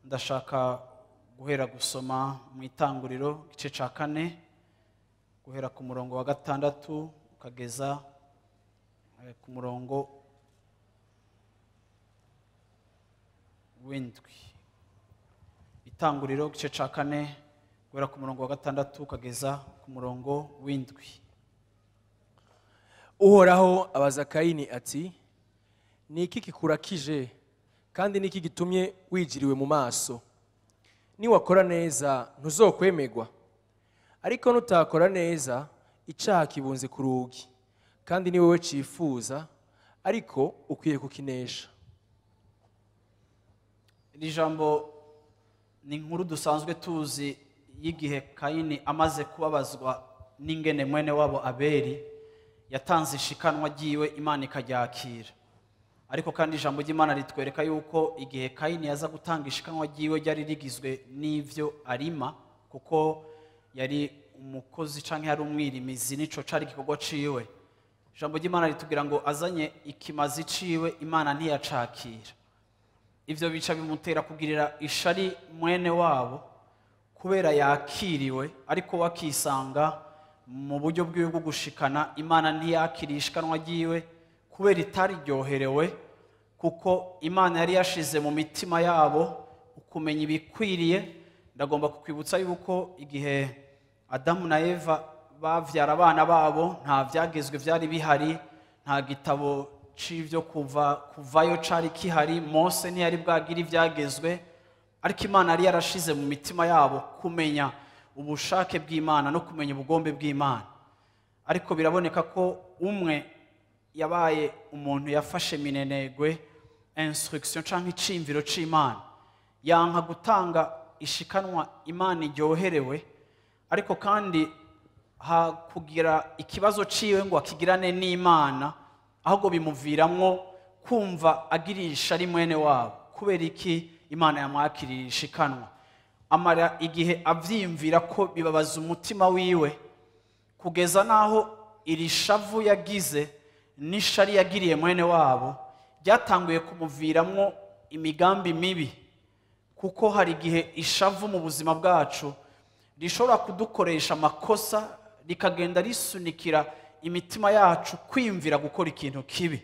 Ndashaka guhera gusoma mu itanguriro igice ca 4 guhera ku murongo wa 6 ukageza ku murongo w'7. Itanguriro igice ca 4 guhera ku murongo wa 6 ukageza ku murongo w'7. Uhoraho abaza Kayini ati, ni iki kikurakije kandi niki gitumye wijiriwe mu maso? Niwakora neza ntuzokwemerwa, ariko nutakora neza icaha kibunze ku rugi, kandi ni wewe cifuza, ariko ukwiye kukinesha. Iri jambo ni inkuru dusanzwe tuzi y'igihe Kayini amaze kubabazwa n'ingene mwene wabo Abeli yatanze ishikanwa ryiwe Imana ikaryakira. Ariko kandi ijambo ry'Imana ritwereka yuko igihe Kayini yaza gutanga ishikanwa ryiwe ryari rigizwe n'ivyo arima, kuko yari umukozi canke yari umwirimizi, nico cari igikorwa ciwe. Ijambo ry'Imana ritubwira ngo azanye ikimazi ciwe Imana ntiyacakira. Ivyo bica bimutera kugirira ishari mwene wabo kubera yakiriwe, ariko wakisanga mu buryo bwiwe bwo gushikana Imana ntiyakiriye ishikanwa ryiwe kubera itari ryoherewe, kuko Imana yari yashize mu mitima yabo ukumenya ibikwiriye. Ndagomba kukwibutsa yuko igihe Adamu na Eva bavyara abana babo nta vyagezwe vyari bihari, nta gitabo c'ivyo kuvayo cari kihari, Mose ntiyari bwagira ivyagezwe, ariko Imana yari yarashize mu mitima yabo kumenya ubushake bw'Imana no kumenya ubugombe bw'Imana. Ariko biraboneka ko umwe yabaye umuntu yafashe minenegwe instruction canke icimviro c'Imana, yanka gutanga ishikanwa Imana iryoherewe, ariko kandi kugira ikibazo ciwe ngo akigirane n'Imana, ahubwo bimuviramwo kumva agirisha ari mwene wabo. Kubera iki Imana yamwakiriye ishikanwa, amara igihe avyimvira ko bibabaza umutima wiwe, kugeza naho iri shavu yagize n'ishari yagiriye mwene wabo byatanguye kumuviramwo imigambi mibi. Kuko hari igihe ishavu mu buzima bwacu rishobora kudukoresha amakosa, rikagenda risunikira imitima yacu kwimvira gukora ikintu kibi.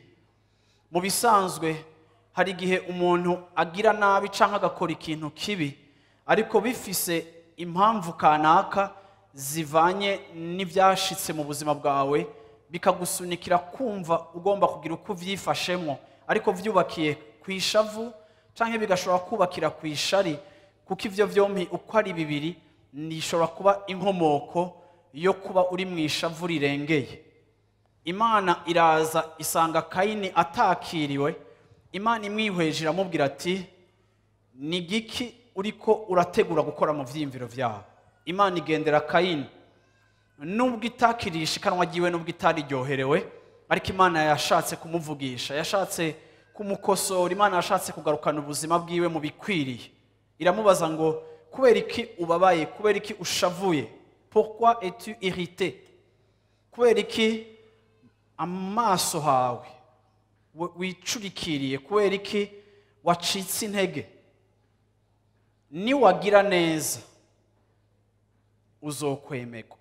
Mu bisanzwe hari igihe umuntu agira nabi canke agakora ikintu kibi, ariko bifise impamvu kanaka zivanye n'ivyashitse mu buzima bwawe, bikagusunikira kumva ugomba kugira uko vyifashemwo, ariko vyubakiye kwishavu canke bigashobora kubakira kwishari, kuko ivyo vyompi uko ari bibiri nishobora kuba inkomoko yo kuba uri mwishavu rirengeye. Imana iraza isanga Kayini atakiriwe, Imana imwihweje iramubwira ati, ni giki uriko urategura gukora mu vyimviro vyawe? Imana igendera Kayini, nubwo itakiriye ishikanwa ryiwe, nubwo itari ryoherewe, ariko Imana yashatse kumuvugisha, yashatse kumukosora. Imana yashatse kugarukana ubuzima bwiwe mu bikwiriye. Iramubaza ngo, kubera iki ubabaye? Kubera iki ushavuye? Pourquoi es-tu irrité? Kubera iki amaso hawe wicurikiriye? Kubera iki wacitse intege? Niwagira neza uzokwemerwa,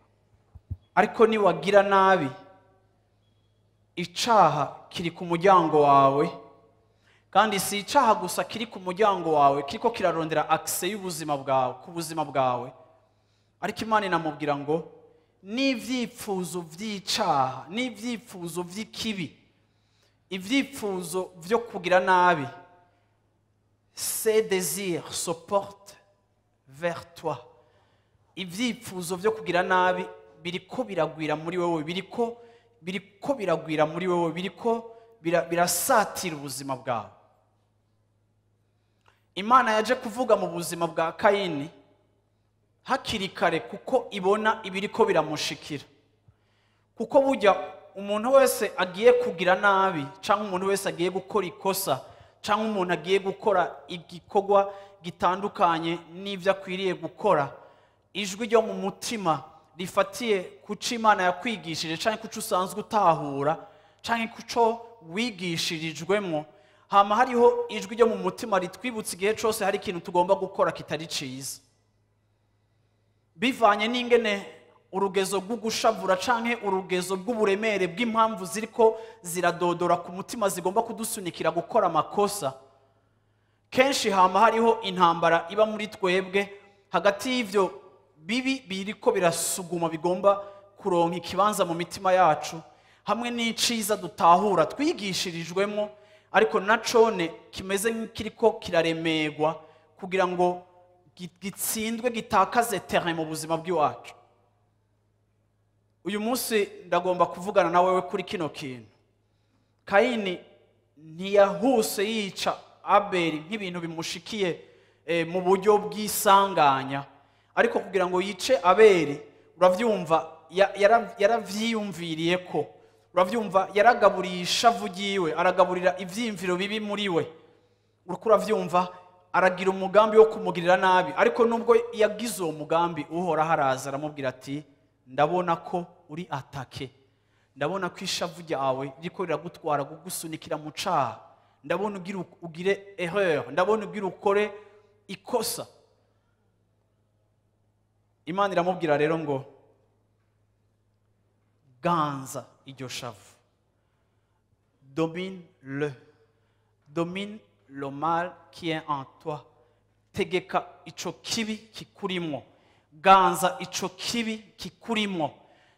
ariko niwagira nabi icaha kiri ku muryango wawe. Kandi si icaha gusa kiri ku muryango wawe, kiriko kirarondera access y'ubuzima bwawe, ku buzima bwawe, ariko Imana inamubwira ngo n'ivyifuzo vy'icaha, n'ivyifuzo vy'ikibi, ivyifuzo vyo kugira nabi, ces désirs se portent vers toi. Ivyifuzo vyo kugira nabi biriko biragwira muri wewe, biriko biragwira muri wewe, biriko birasatira ubuzima bwawe. Imana yaje kuvuga mu buzima bwa Kayini hakiri kare kuko ibona ibiriko biramushikira. Kuko burya umuntu wese agiye kugira nabi cyangwa umuntu wese agiye gukora ikosa cyangwa umuntu agiye gukora igikorwa gitandukanye n'ivyo akwiriye gukora, ijwi ryo mu mutima rifatiye kuco Imana yakwigishije cyangwa kuco usanzwe utahura cyangwa kuco wigishirijwemo, hama hariho ijwi ryo mu mutima ritwibutsa igihe cyose hari ikintu tugomba gukora kitari ciza, bivanye n'ingene urugezo rw'ugushavura canke urugezo bw'uburemere bw'impamvu ziriko ziradodora ku mutima zigomba kudusunikira gukora amakosa. Kenshi hama hariho intambara iba muri twebwe hagati y'ivyo bibi biriko birasuguma bigomba kuronka ikibanza mu mitima yacu, hamwe n'iciza dutahura twigishirijwemo ariko nacone kimeze nk'ikiriko kiraremegwa kugira ngo gitsindwe gitakaze terre mu buzima bw'iwacu. Uyu munsi ndagomba kuvugana na wewe kuri kino kintu. Kayini ntiyahuse yica Abeli nk'ibintu bimushikiye mu buryo bw'isanganya, ariko kugira ngo yice Abeli uravyumva yaravyiyumviriye ko, uravyumva yaragaburiye ishavu ryiwe, aragaburira ivyimviro bibi muri we, uriko uravyumva aragira umugambi wo kumugirira nabi, ariko nubwo yagize uwo mugambi uhora haraza aramubwira ati ndabona ko uri atake, ndabona ko ishavu ryawe riko riragutwara gugusunikira mu caha, ndabona ugire erreur, ndabona ugire ukore ikosa. Imana iramubwira rero ngo ganza iryo shavu, domine le mal qui est en toi, tegeka ico kibi kikurimo, ganza ico kibi kikurimo.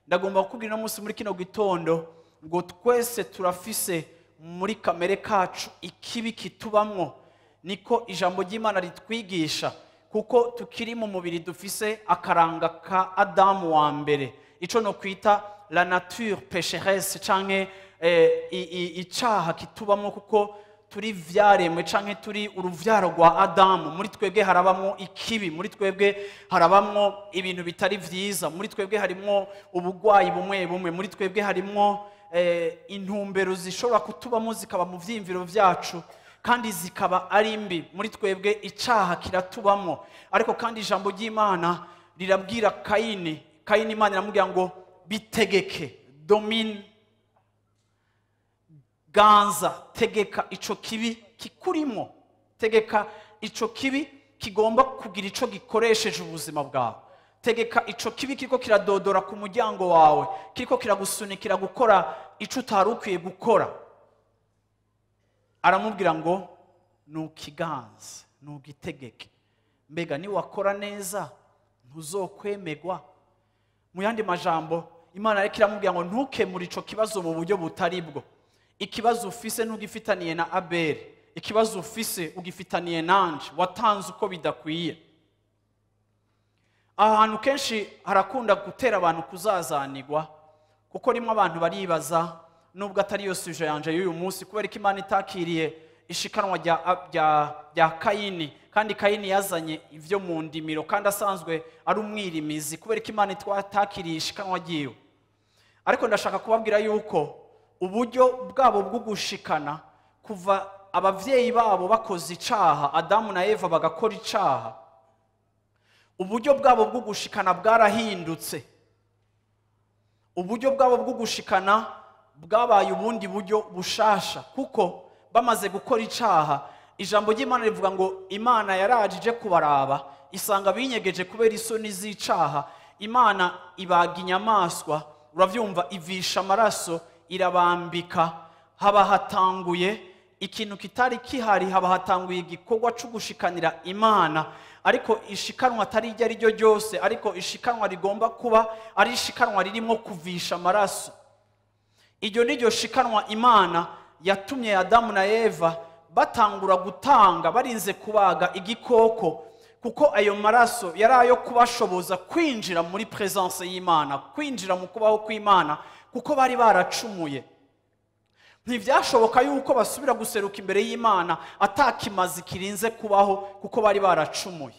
Ndagomba kukubwira no munsi muri kino gitondo ngo twese turafise muri kamere kacu ikibi kitubamwo, niko ijambo ry'Imana ritwigisha, kuko tukiri mu mubiri dufise akaranga ka Adamu wa mbere, ico no kwita la nature pécheresse canke icaha kitubamwo, kuko turi vyaremwe canke turi uruvyaro rwa Adamu. Muri twebwe harabamwo ikibi, muri twebwe harabamwo ibintu bitari vyiza, muri twebwe harimwo ubugwayi bumwe bumwe, muri twebwe harimwo intumbero zishobora kutubamo zikaba mu vyimviro vyacu kandi zikaba ari mbi. Muri twebwe icaha kiratubamo, ariko kandi ijambo ry'Imana rirabwira Kayini Imana iramubwira ngo bitegeke, domine, ganza, tegeka ico kibi kikurimo, tegeka ico kibi kigomba kugira ico gikoresheje ubuzima bwawe, tegeka ico kibi kiriko kiradodora ku muryango wawe, kiriko kiragusunikira gukora ico utari ukwiye gukora. Aramubwira ngo nukiganze, nugitegeke. Mbega ni wakora neza ntuzokwemegwa. Mu yandi majambo Imana ariko iramubwira ngo ntukemure ico kibazo mu buryo butari bwo. Ikibazo ufise ntugifitaniye na Abeli, ikibazo ufise ugifitaniye nanje, watanze uko bidakwiye. Ahantu kenshi harakunda gutera abantu kuzazanirwa, kuko rimwe abantu baribaza, nubwo atari yo suje yanje y'uyu munsi, kubera ko Imana itakiriye ishikanwa rya Kayini, kandi Kayini yazanye ivyo mu ndimiro kandi asanzwe ari umwirimizi, kubera ko Imana itakiriye ishikanwa ryiwe. Ariko ndashaka kubabwira yuko uburyo bwabo bwo gushikana kuva abavyeyi babo bakoze icaha, Adamu na Eva bagakora icaha, uburyo bwabo bwo gushikana bwarahindutse. Uburyo bwabo bwo gushikana bwabaye ubundi buryo bushasha, kuko bamaze gukora icaha, ijambo ry'Imana rivuga ngo Imana yarajije kubaraba, isanga binyegeje kubera isoni z'icaha. Imana ibaga inyamaswa, uravyumva, ivisha amaraso, irabambika. Haba hatanguye ikintu kitari kihari, haba hatanguye igikorwa cyo gushikanira Imana, ariko ishikanwa atari iryo ari ryo ryose, ariko ishikanwa rigomba kuba ari ishikanwa ririmo kuvisha amaraso. Iryo ni ryo shikanwa Imana yatumye Adamu na Eva batangura gutanga, barinze kubaga igikoko, kuko ayo maraso yari ayo kubashoboza kwinjira muri presence y'Imana, kwinjira mu kubaho kw'Imana, kuko bari baracumuye. ntibyashoboka yuko basubira guseruka imbere y'Imana atakimazi kirinze kubaho kuko bari baracumuye.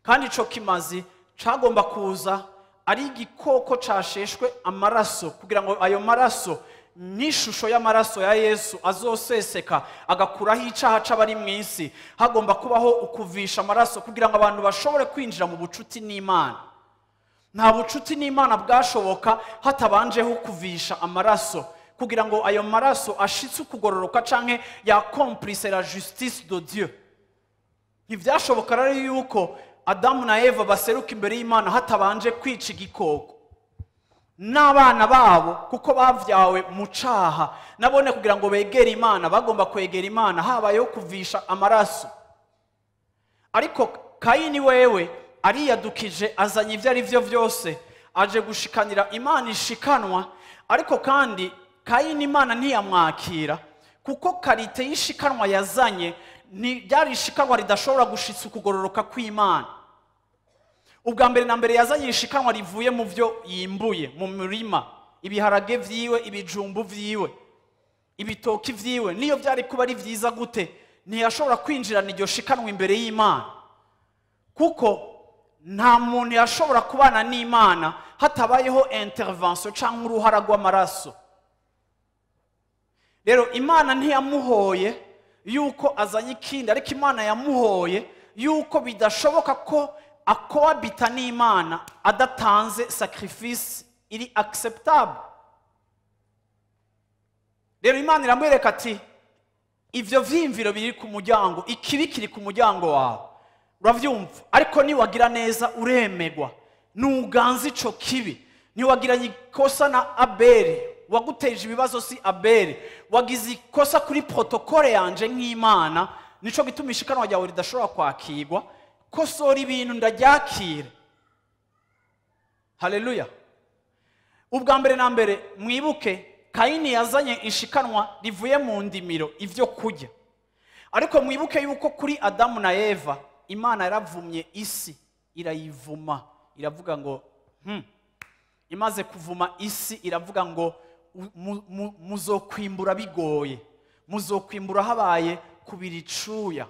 Kandi ico kimazi cagomba kuza ari igikoko casheshwe amaraso kugira ngo ayo maraso n'ishusho y'amaraso ya Yesu azoseseka agakuraho icaha c'abari mu isi. Hagomba kubaho ukuvisha amaraso kugira ngo abantu bashobore kwinjira mu bucuti n'Imana. Nta bucuti n'Imana bwashoboka hatabanjeho kuvisha amaraso kugira ngo ayo maraso ashitse ukugororoka canke yakomplise la justice de Dieu. Ntivyashoboka rero yuko Adamu na Eva baseruka imbere y'Imana hatabanje kwica igikoko. N'abana babo kuko bavyawe mu caha nabone kugira ngo begere Imana bagomba kwegera Imana habayeho kuvisha amaraso. Ariko Kaini wewe ariyadukije azanye ivyo ari vyo vyose aje gushikanira Imana ishikanwa. Ariko kandi Kaini Imana ntiyamwakira kuko karite y'ishikanwa yazanye ni ryari ishikanwa ridashobora gushitsa ukugororoka kw'Imana. Ubwa mbere na mbere yazanye ishikanwa rivuye mu vyo yimbuye mu murima, ibiharage vyiwe, ibijumbu vyiwe, ibitoki vyiwe. Niyo byari kuba ari vyiza gute ntiyashobora kwinjirana iryo shikanwa imbere y'Imana kuko nta muntu yashobora kubana n'Imana hatabayeho intervention canke uruhara rw'amaraso. Rero Imana ntiyamuhoye yuko azanye ikindi, ariko Imana yamuhoye yuko bidashoboka ko akoabita n'Imana adatanze sacrifice iri acceptable. Rero Imana iramwereka ati ivyo vyimviro biri ku muryango, ikibi kiri ku muryango wawe, uravyumva, ariko niwagira neza uremegwa, nuganza ico kibi. Niwagiranye ikosa na Abeli, waguteje ibibazo si Abeli, wagize ikosa kuri protokole yanje nk'Imana, nico gituma ishikanwa ryawe ridashobora kwakirwa. Kosora ibintu ndaryakire. Haleluya. Ubwa mbere na mbere mwibuke Kaini yazanye ishikanwa rivuye mu ndimiro ivyo kurya. Ariko mwibuke yuko kuri Adamu na Eva Imana yaravumye isi irayivuma, iravuga ngo imaze kuvuma isi iravuga ngo muzokwimbura bigoye, muzokwimbura habaye kubiricuya.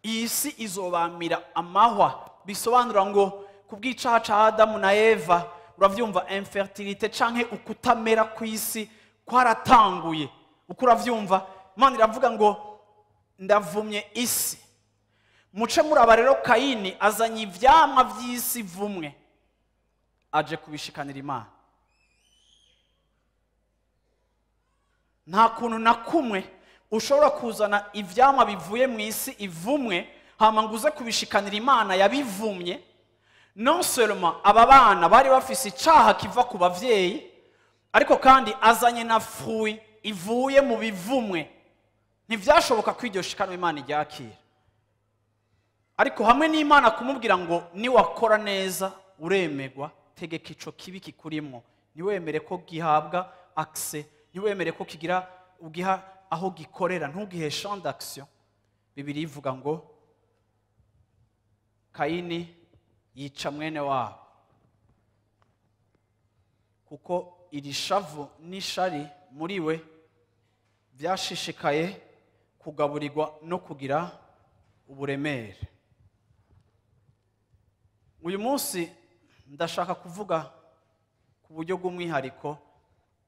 Iyi si izobamira amahwa, bisobanura ngo kubw'icaha ca Adamu na Eva, uravyumva, infertilité canke ukutamera kw'isi kwaratanguye. Uko uravyumva, Imana iravuga ngo ndavumye isi. Muce muraba rero Kaini azanye ivyamwa vy'isi vumwe aje kubishikanira Imana. Nta kuntu na kumwe ushobora kuzana ivyamwa bivuye mu isi ivumwe hama nguze kubishikanira Imana yabivumye. Non seulement aba bana bari bafise icaha kiva ku bavyeyi, ariko kandi azanye na fruit ivuye mu bivumwe. Ntivyashoboka ko iryo shikanwa Imana iryakira. Ariko hamwe n'Imana kumubwira ngo niwakora neza uremegwa, tegeka ico kibi kikurimo, niwemere ko gihabwa accès, niwemere ko kigira ugiha aho gikorera, ntugihe champ d'action. Bibiri ivuga ngo Kaini yica mwene wabo kuko iri shavu n'ishari muri we byashishikaye kugaburirwa no kugira uburemere. Uyu munsi ndashaka kuvuga ku buryo bw'umwihariko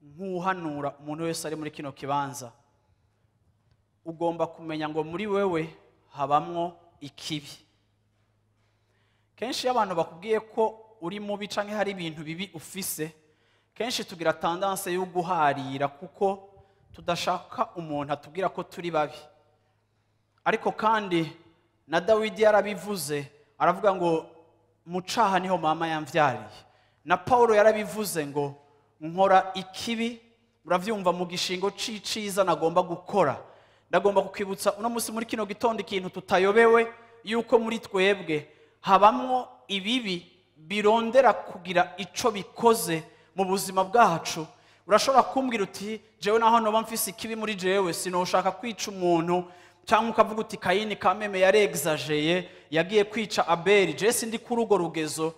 nk'uhanura umuntu wese ari muri kino kibanza. Ugomba kumenya ngo muri wewe habamwo ikibi. Kenshi abantu bakubwiye ko uri mubi canke hari ibintu bibi ufise, kenshi tugira tendance yo guharira kuko tudashaka umuntu atubwira ko turi babi. Ariko kandi na Dawidi yarabivuze, aravuga ngo mucaha niho mama yamvyariye. Na Paulo yarabivuze ngo nkora ikibi, uravyumva, mu gishingo c'iciza nagomba gukora. Ndagomba kukwibutsa uno musi muri kino gitondo ikintu tutayobewe yuko muri twebwe habamwo ibibi birondera kugira ico bikoze mu buzima bwacu. Urashobora kumbwira uti jewe naho noba mfise ikibi muri jewe sinoshaka kwica umuntu, cyangwa ukavuga uti Kaini kameme yarexageye yagiye kwica Abeli, je sindi kuri urwo rugezo.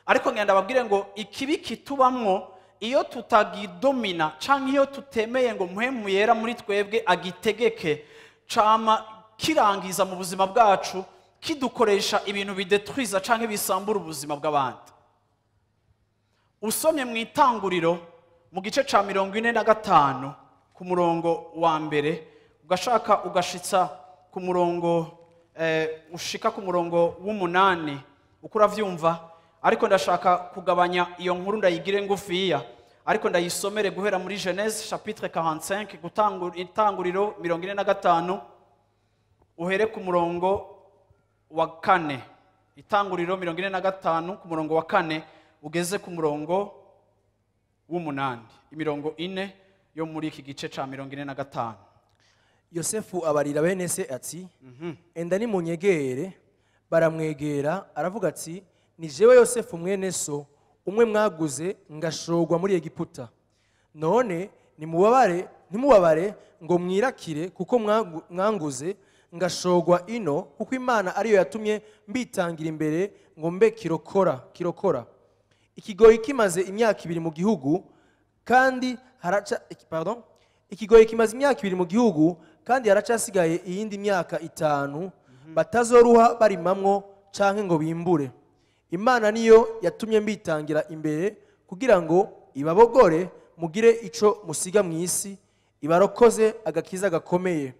Ariko ngenda babwire ngo ikibi kitubamwo iyo tutagidomina canke iyo tutemeye ngo mpwemu yera muri twebwe agitegeke, cama kirangiza mu buzima bwacu kidukoresha ibintu bidetwiza canke bisambura ubuzima bw'abandi. Usomye mu Itanguriro mu gice ca 45 ku murongo wa mbere, ugashaka ugashitsa ku murongo ushika ku murongo w'8 uko uravyumva, ariko ndashaka kugabanya iyo nkuru ndayigire ngufiya, ariko ndayisomere guhera muri Genèse chapitre 45 Itanguriro 45 uhere ku murongo wa 4. Itanguriro 45 ku murongo wa 4 ugeze ku murongo w'8, imirongo 4 yo muri iki gice ca 45. Yosefu abarira bene se ati enda nimunyegere. Baramwegera aravuga ati ni jewe Yosefu mwene so, umwe mwaguze ngashogwa muri Egiputa. None nimubabare ngo mwirakire, kuko mwanguze ngashogwa ino, kuko Imana ariyo yatumye mbitangira imbere ngo mbe kirokora. Ikigoyi kimaze imyaka 2 mu gihugu, kandi ikigoyi kimaze imyaka 2 mu gihugu, kandi haracasigaye iyindi myaka 5 batazoruha barimamwo canke ngo bimbure. Imana niyo yatumye mbitangira imbere kugira ngo ibabogore mugire ico musiga mu isi, ibarokoze agakiza gakomeye.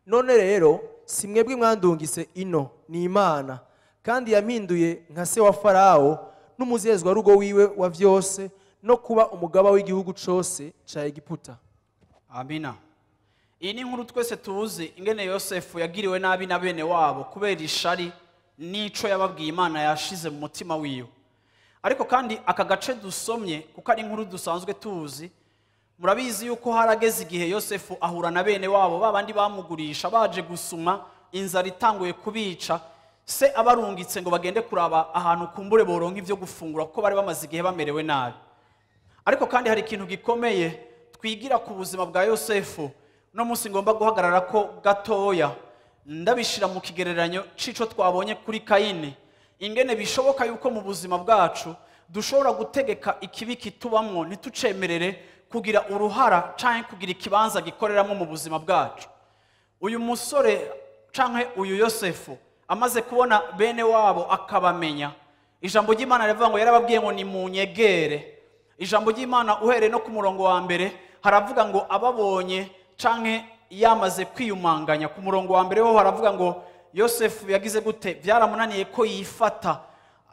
None rero si mwebwe mwandungise ino, ni Imana, kandi yampinduye nka se wa Farawo n'umuzezwa rugo wiwe wa vyose, no kuba umugaba w'igihugu cose ca Egiputa. Amina. Iyi ni nkuru twese tuzi ingene Yosefu yagiriwe nabi na bene wabo kubera ishari nico yababwiye Imana yashize mu mutima wiwe. Ariko kandi aka gace dusomye kuko ari inkuru dusanzwe tuzi, murabizi yuko harageze igihe Yosefu ahura na bene wabo babandi bamugurisha baje gusuma, inzara itanguye kubica, se abarungitse ngo bagende kuraba ahantu kumbure boronka ivyo gufungura kuko bari bamaze igihe bamerewe nabi. Ariko kandi hari ikintu gikomeye twigira ku buzima bwa Yosefu no munsi ngomba guhagarara ko gatoya, ndabishira mu kigereranyo cico twabonye kuri Caïn, ingene bishoboka yuko mu buzima bwacu dushobora gutegeka ikibi kitubamwo ntitucemerere kugira uruhara canke kugira ikibanza gikoreramo mu buzima bwacu. Uyu musore canke uyu Yosefu amaze kubona bene wabo akabamenya, ijambo ry'Imana rivuga ngo yarababwiye ngo ni munyegere. Ijambo ry'Imana uhereye no ku murongo wa mbere haravuga ngo ababonye canke yamaze kwiyumanganya. Ku murongo wa mbere ho haravuga ngo Yosefu yagize gute, byaramunaniye ko yifata,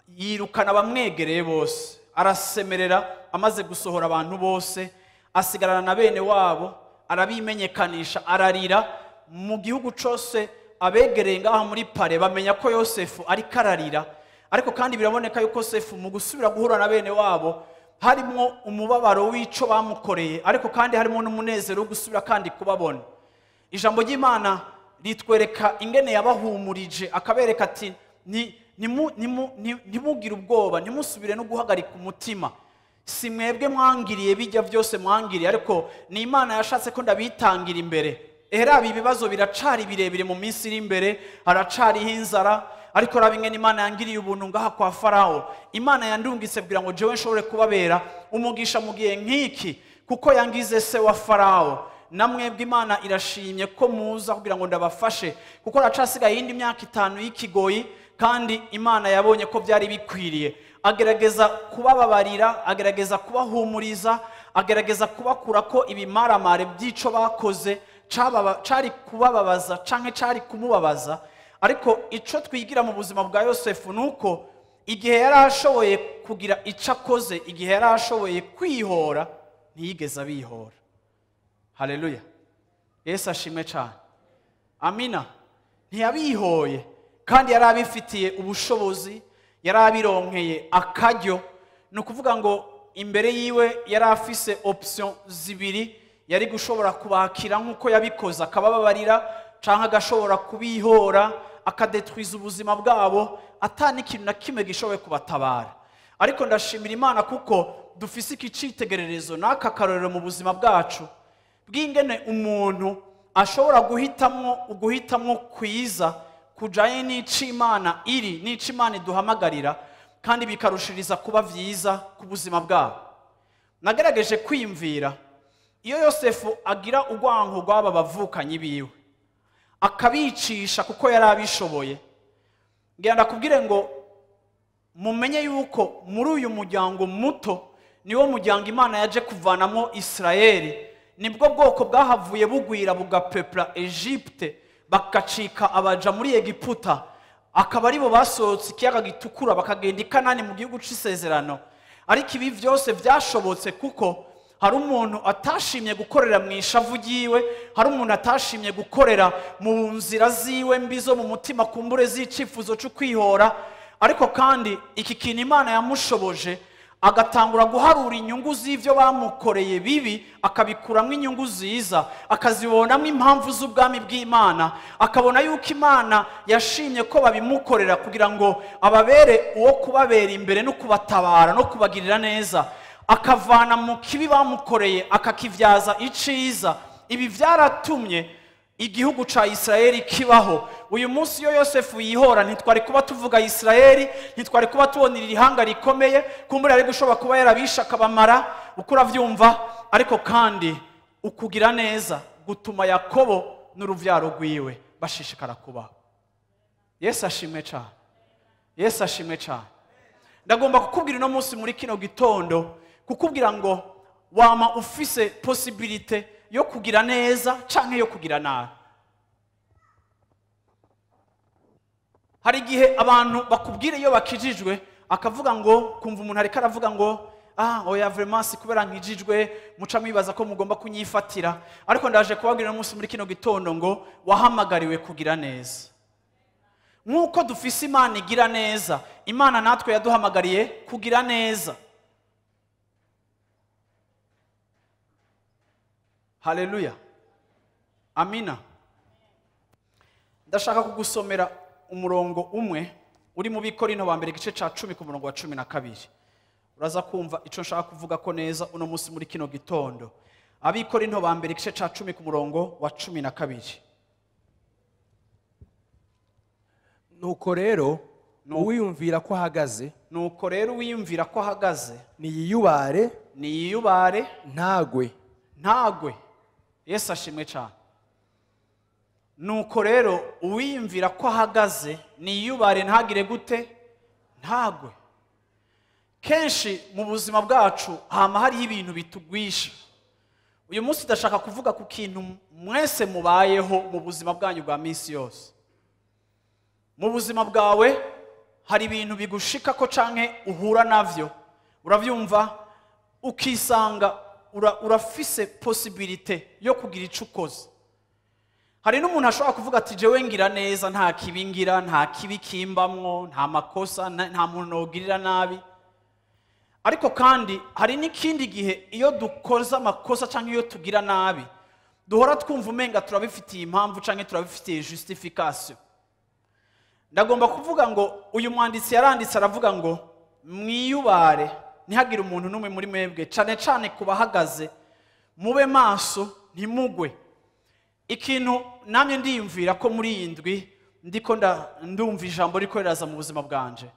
yirukana bamwegereye bose, arasemerera. Amaze gusohora abantu bose asigarana na bene wabo, arabimenyekanisha, ararira mu gihugu cose. Abegereye ngaha muri pare bamenya ko Yosefu ari kararira, ariko kandi biraboneka yuko Yosefu mu gusubira guhura na bene wabo harimo umubabaro w'ico bamukoreye, ariko kandi harimo n'umunezero wo gusubira kandi kubabona. Ijambo ry'Imana ritwereka ingene yabahumurije, akabereka ati ntimugire ubwoba, ntimusubire no guhagarika umutima. Si mwebwe mwangiriye bijya byose mwangiriye, ariko ni Imana yashatse ko ndabitangira imbere. Ibi bibazo biracari birebire mu minsi iri imbere, haracariho inzara, ariko raba ingene Imana yangiriye ubuntu ngaha kwa Farawo. Imana yandungitse kugira ngo jewe nshobore kubabera umugisha mu gihe nk'iki, kuko yangize se wa Farawo. Namwebwe Imana irashimye ko muza kugira ngo ndabafashe, kuko racasigaye iyindi myaka 5 y'ikigoyi, kandi Imana yabonye ko byari bikwiriye. Agerageza kubababarira, agerageza kubahumuriza, agerageza kubakura ko ibimaramare by'ico bakoze cari kubababaza canke cari kumubabaza. Ariko ico twigira mu buzima bwa Yosefu nuko igihe yari ashoboye kugira ico akoze, igihe yari ashoboye kwihora, ntiyigeze abihora. Haleluya, Yesu ashimwe cyane. Amina. Ntiyabihoye, kandi yari abifitiye ubushobozi, yari abironkeye akaryo. Ni ukuvuga ngo imbere yiwe yari afise option zibiri, yari gushobora kubakira nk'uko yabikoze, akabababarira, canke agashobora kubihora, akadetwiza ubuzima bwabo, atani ikintu na kimwe gishoboye kubatabara. Ariko ndashimira Imana kuko dufise iki citegererezo n'aka karorero mu buzima bwacu, bw'ingene umuntu ashobora guhitamwo kwiza kujanye n'icimana iri, n'icimana iduhamagarira, kandi bikarushiriza kuba vyiza ku buzima bwabo. nagerageje kwiyumvira iyo Yosefu agira urwanko rw'aba bavukanyi biwe akabicisha kuko yari abishoboye, ngira ndakubwire ngo mumenye yuko muri uyu muryango muto niwo muryango Imana yaje kuvanamo Isirayeli, nibwo bwoko bwahavuye bugwira bugapepla Egypte bakacika abaja muri Egiputa, akaba aribo basohotse ikiyaga gitukura bakagenda i Kanani mu gihugu c'isezerano. Ariko ibi byose byashobotse kuko hari umuntu atashimye gukorera mu ishavu ryiwe, hari umuntu atashimye gukorera mu nzira ziwe mbi zo mu mutima kumbure z'icifuzo cyo kwihora. Ariko kandi iki kintu Imana yamushoboje agatangura guharura inyungu z'ivyo bamukoreye bibi akabikuramo inyungu ziza, akazibonamo impamvu z'ubwami bw'Imana, akabona yuko Imana yashimye ko babimukorera kugira ngo ababere uwo kubabera imbere no kubatabara no kubagirira neza, akavana mu kibi bamukoreye akakivyaza iciza. Ibi vyaratumye igihugu ca Isirayeli kibaho. Uyu munsi yo Yosefu yihora ntitwari kuba tuvuga Isirayeli, ntitwari kuba tubonira ihanga rikomeye, kumbura ari gushobora kuba yarabisha akabamara uko uravyumva. Ariko kandi ukugira neza gutuma Yakobo n'uruvyaro rwiwe bashishikara kubaho. Yesu ashimwe cyane, Yesu ashimwe cyane. Ndagomba kukubwira no munsi muri kino gitondo kukubwira ngo wama ufise possibilité yo kugira neza canke yo kugira nabi. Hari igihe abantu bakubwira iyo bakijijwe akavuga ngo kumva umuntu ariko aravuga ngo oya vraiment si kubera nkijijwe muca mwibaza ko mugomba kunyifatira. Ariko ndaje kubabwira umunsi muri kino gitondo ngo wahamagariwe kugira neza. Nkuko dufise Imana igira neza, Imana natwe yaduhamagariye kugira neza. Haleluya, amina. Ndashaka kugusomera umurongo umwe uri mu Bikorinto ba mbere igice ca 10 ku murongo wa 12. Uraza kumva ico nshaka kuvuga ko neza uno munsi muri kino gitondo. Abikorinto ba mbere igice ca 10 ku murongo wa 12. Nuko rero uwiyumvira ko ahagaze, nuko rero uwiyumvira ko ahagaze niyiyubare ntagwe. Yesu ashimwe cyane. Nuko rero uwiyumvira ko ahagaze niyubare ntagire gute? Ntagwe. Kenshi mu buzima bwacu hama hariho ibintu bitugwisha. Uyu munsi ndashaka kuvuga ku kintu mwese mubayeho mu buzima bwanyu bwa minsi yose. Mu buzima bwawe hari ibintu bigushika ko canke uhura navyo, uravyumva ukisanga urafise possibilité yo kugira ico ukoze. Hari n'umuntu ashobora kuvuga ati jewe ngira neza, nta kibi ngira, nta kibi kimbamwo, nta makosa, nta muntu nogirira nabi. Ariko kandi hari n'ikindi gihe iyo dukoze amakosa canke iyo tugira nabi duhora twumva umenga turabifitiye impamvu canke turabifitiye justification. Ndagomba kuvuga ngo uyu mwanditsi yaranditse aravuga ngo mwiyubare ntihagire umuntu n'umwe muri mwebwe cane cane kubahagaze mube maso ntimugwe. Ikintu namye ndiyumvira ko muri iyi ndwi ndiko ndumva ijambo riko riraza mu buzima bwanje,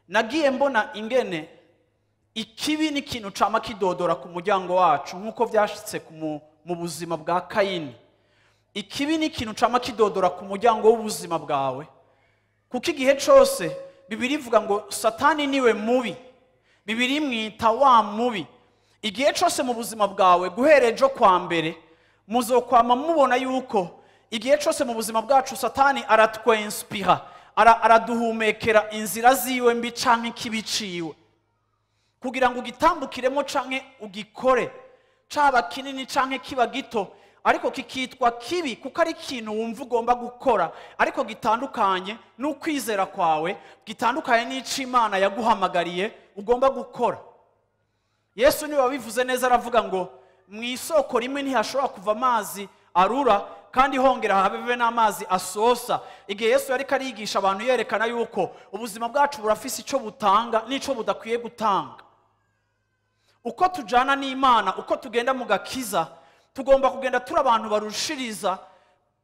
nagiye mbona ingene ikibi ni ikintu cama kidodora ku muryango wacu nk'uko vyashitse mu buzima bwa Caïn. Ikibi ni ikintu cama kidodora ku muryango w'ubuzima bwawe, kuko igihe cose Bibiri ivuga ngo Satani niwe mubi, Bibiri mwita wa mubi. Igihe cose mu buzima bwawe guherejo kwa mbere muzokwama mubona yuko igihe cose mu buzima bwacu Satani aratwenspira, araduhumekera inzira ziwe mbi canke kibiciwe kugira ngo ugitambukiremo canke ugikore, caba kinini canke kiba gito, ariko kikitwa kibi kuko ari ikintu wumva ugomba gukora, ariko gitandukanye n'ukwizera kwawe, gitandukanye n'ico Imana yaguhamagariye ugomba gukora. Yesu niwe wabivuze neza, aravuga ngo mwisoko rimwe ntihashobora kuva amazi arura kandi hongera habe n'amazi asosa. Igihe Yesu yari karigisha abantu yerekana yuko ubuzima bwacu burafise ico butanga n'ico budakwiye gutanga. Uko tujana n'Imana, uko tugenda mu gakiza, tugomba kugenda turi abantu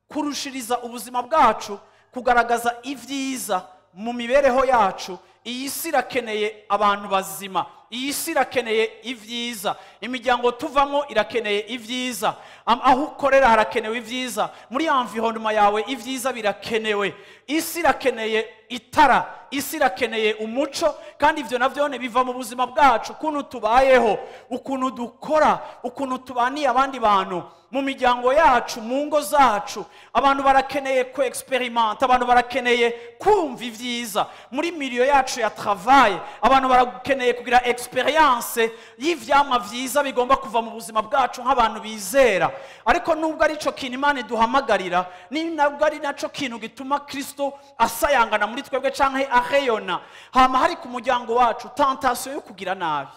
kurushiriza ubuzima bwacu kugaragaza ivyiza mu mibereho yacu. Iyi si irakeneye abantu bazima, iyi si irakeneye ibyiza, imiryango tuvamo irakeneye ibyiza, aho ukorera harakenewe ibyiza, muri environnement yawe ibyiza birakenewe. Isi irakeneye itara, isi irakeneye umuco, kandi ivyo navyo biva mu buzima bwacu, ukuntu tubayeho, ukuntu dukora, ukuntu tubaniye abandi bantu mu miryango yacu, mu ngo zacu. Abantu barakeneye ku experiment, abantu barakeneye kumva ibyiza muri milieu yacu ya travail, abantu barakeneye kugira experience y'ivyamwa vyiza bigomba kuva mu buzima bwacu nk'abantu bizera. Ariko nubwo ari cyo kintu Imana iduhamagarira, ni nabwo ari naco kintu gituma Kristo asayangana muri twebwe canke areyona, hama hari ku muryango wacu tentation yo kugira nabi.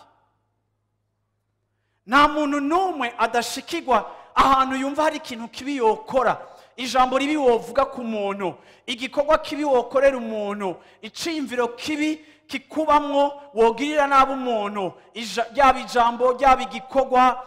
Nta muntu numwe adashikirwa ahantu yumva hari ikintu kibi yokora, ijambo ribi wovuga ku muntu, igikorwa kibi wokorera umuntu, iciyumviro kibi kikubamwo wogirira nabi umuntu, ryaba ijambo, ryaba igikorwa,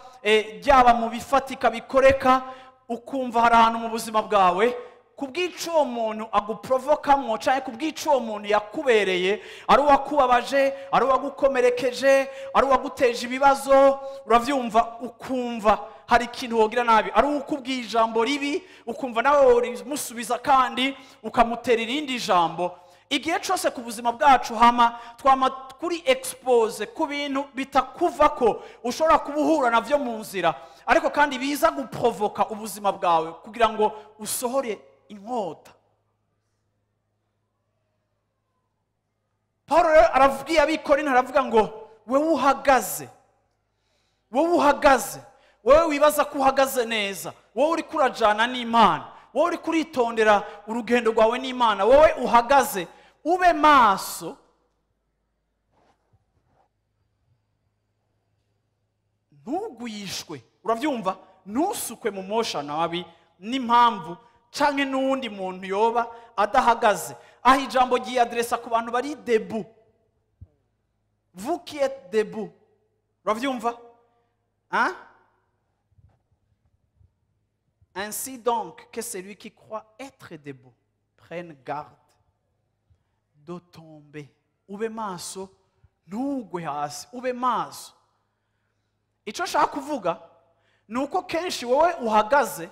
ryaba mu bifatika bikoreka, ukumva hari ahantu mu buzima bwawe kubw'ico uwo muntu aguprovokamwo, canke kubw'ico uwo muntu yakubereye, ari uwakubabaje, ari uwagukomerekeje, ari uwaguteje ibibazo, uravyumva ukumva hari ikintu wogira nabi, ari ukubwiye ijambo ribi ukumva nawe urimusubiza kandi ukamutera irindi jambo. Igihe cyose ku buzima bwacu twama kuri expose ku bintu bitakuvako, ushobora kubuhura navyo mu nzira, ariko kandi biza guprovoka ubuzima bwawe kugira ngo usohore inkota. Paulo aravuga abikorinto, aravuga ngo wewe uhagaze, wowe wibaza ko uhagaze neza, wowe uri kurajana n'Imana, wowe uri kuritondera urugendo rwawe n'Imana, wowe uhagaze, ube maso, ntugwishwe, uravyumva, ntusukwe mu motion wabi n'impamvu canke n'uwundi muntu yoba adahagaze. Aho ijambo ryadressa ku bantu bari debout, vous qui êtes debout, uravyumva, hein? Ainsi donc que celui qui croit être debout prenne garde de tomber. Ube maso, ntugwe hasi, ube maso. Ico nshaka kuvuga nuko kenshi wowe uhagaze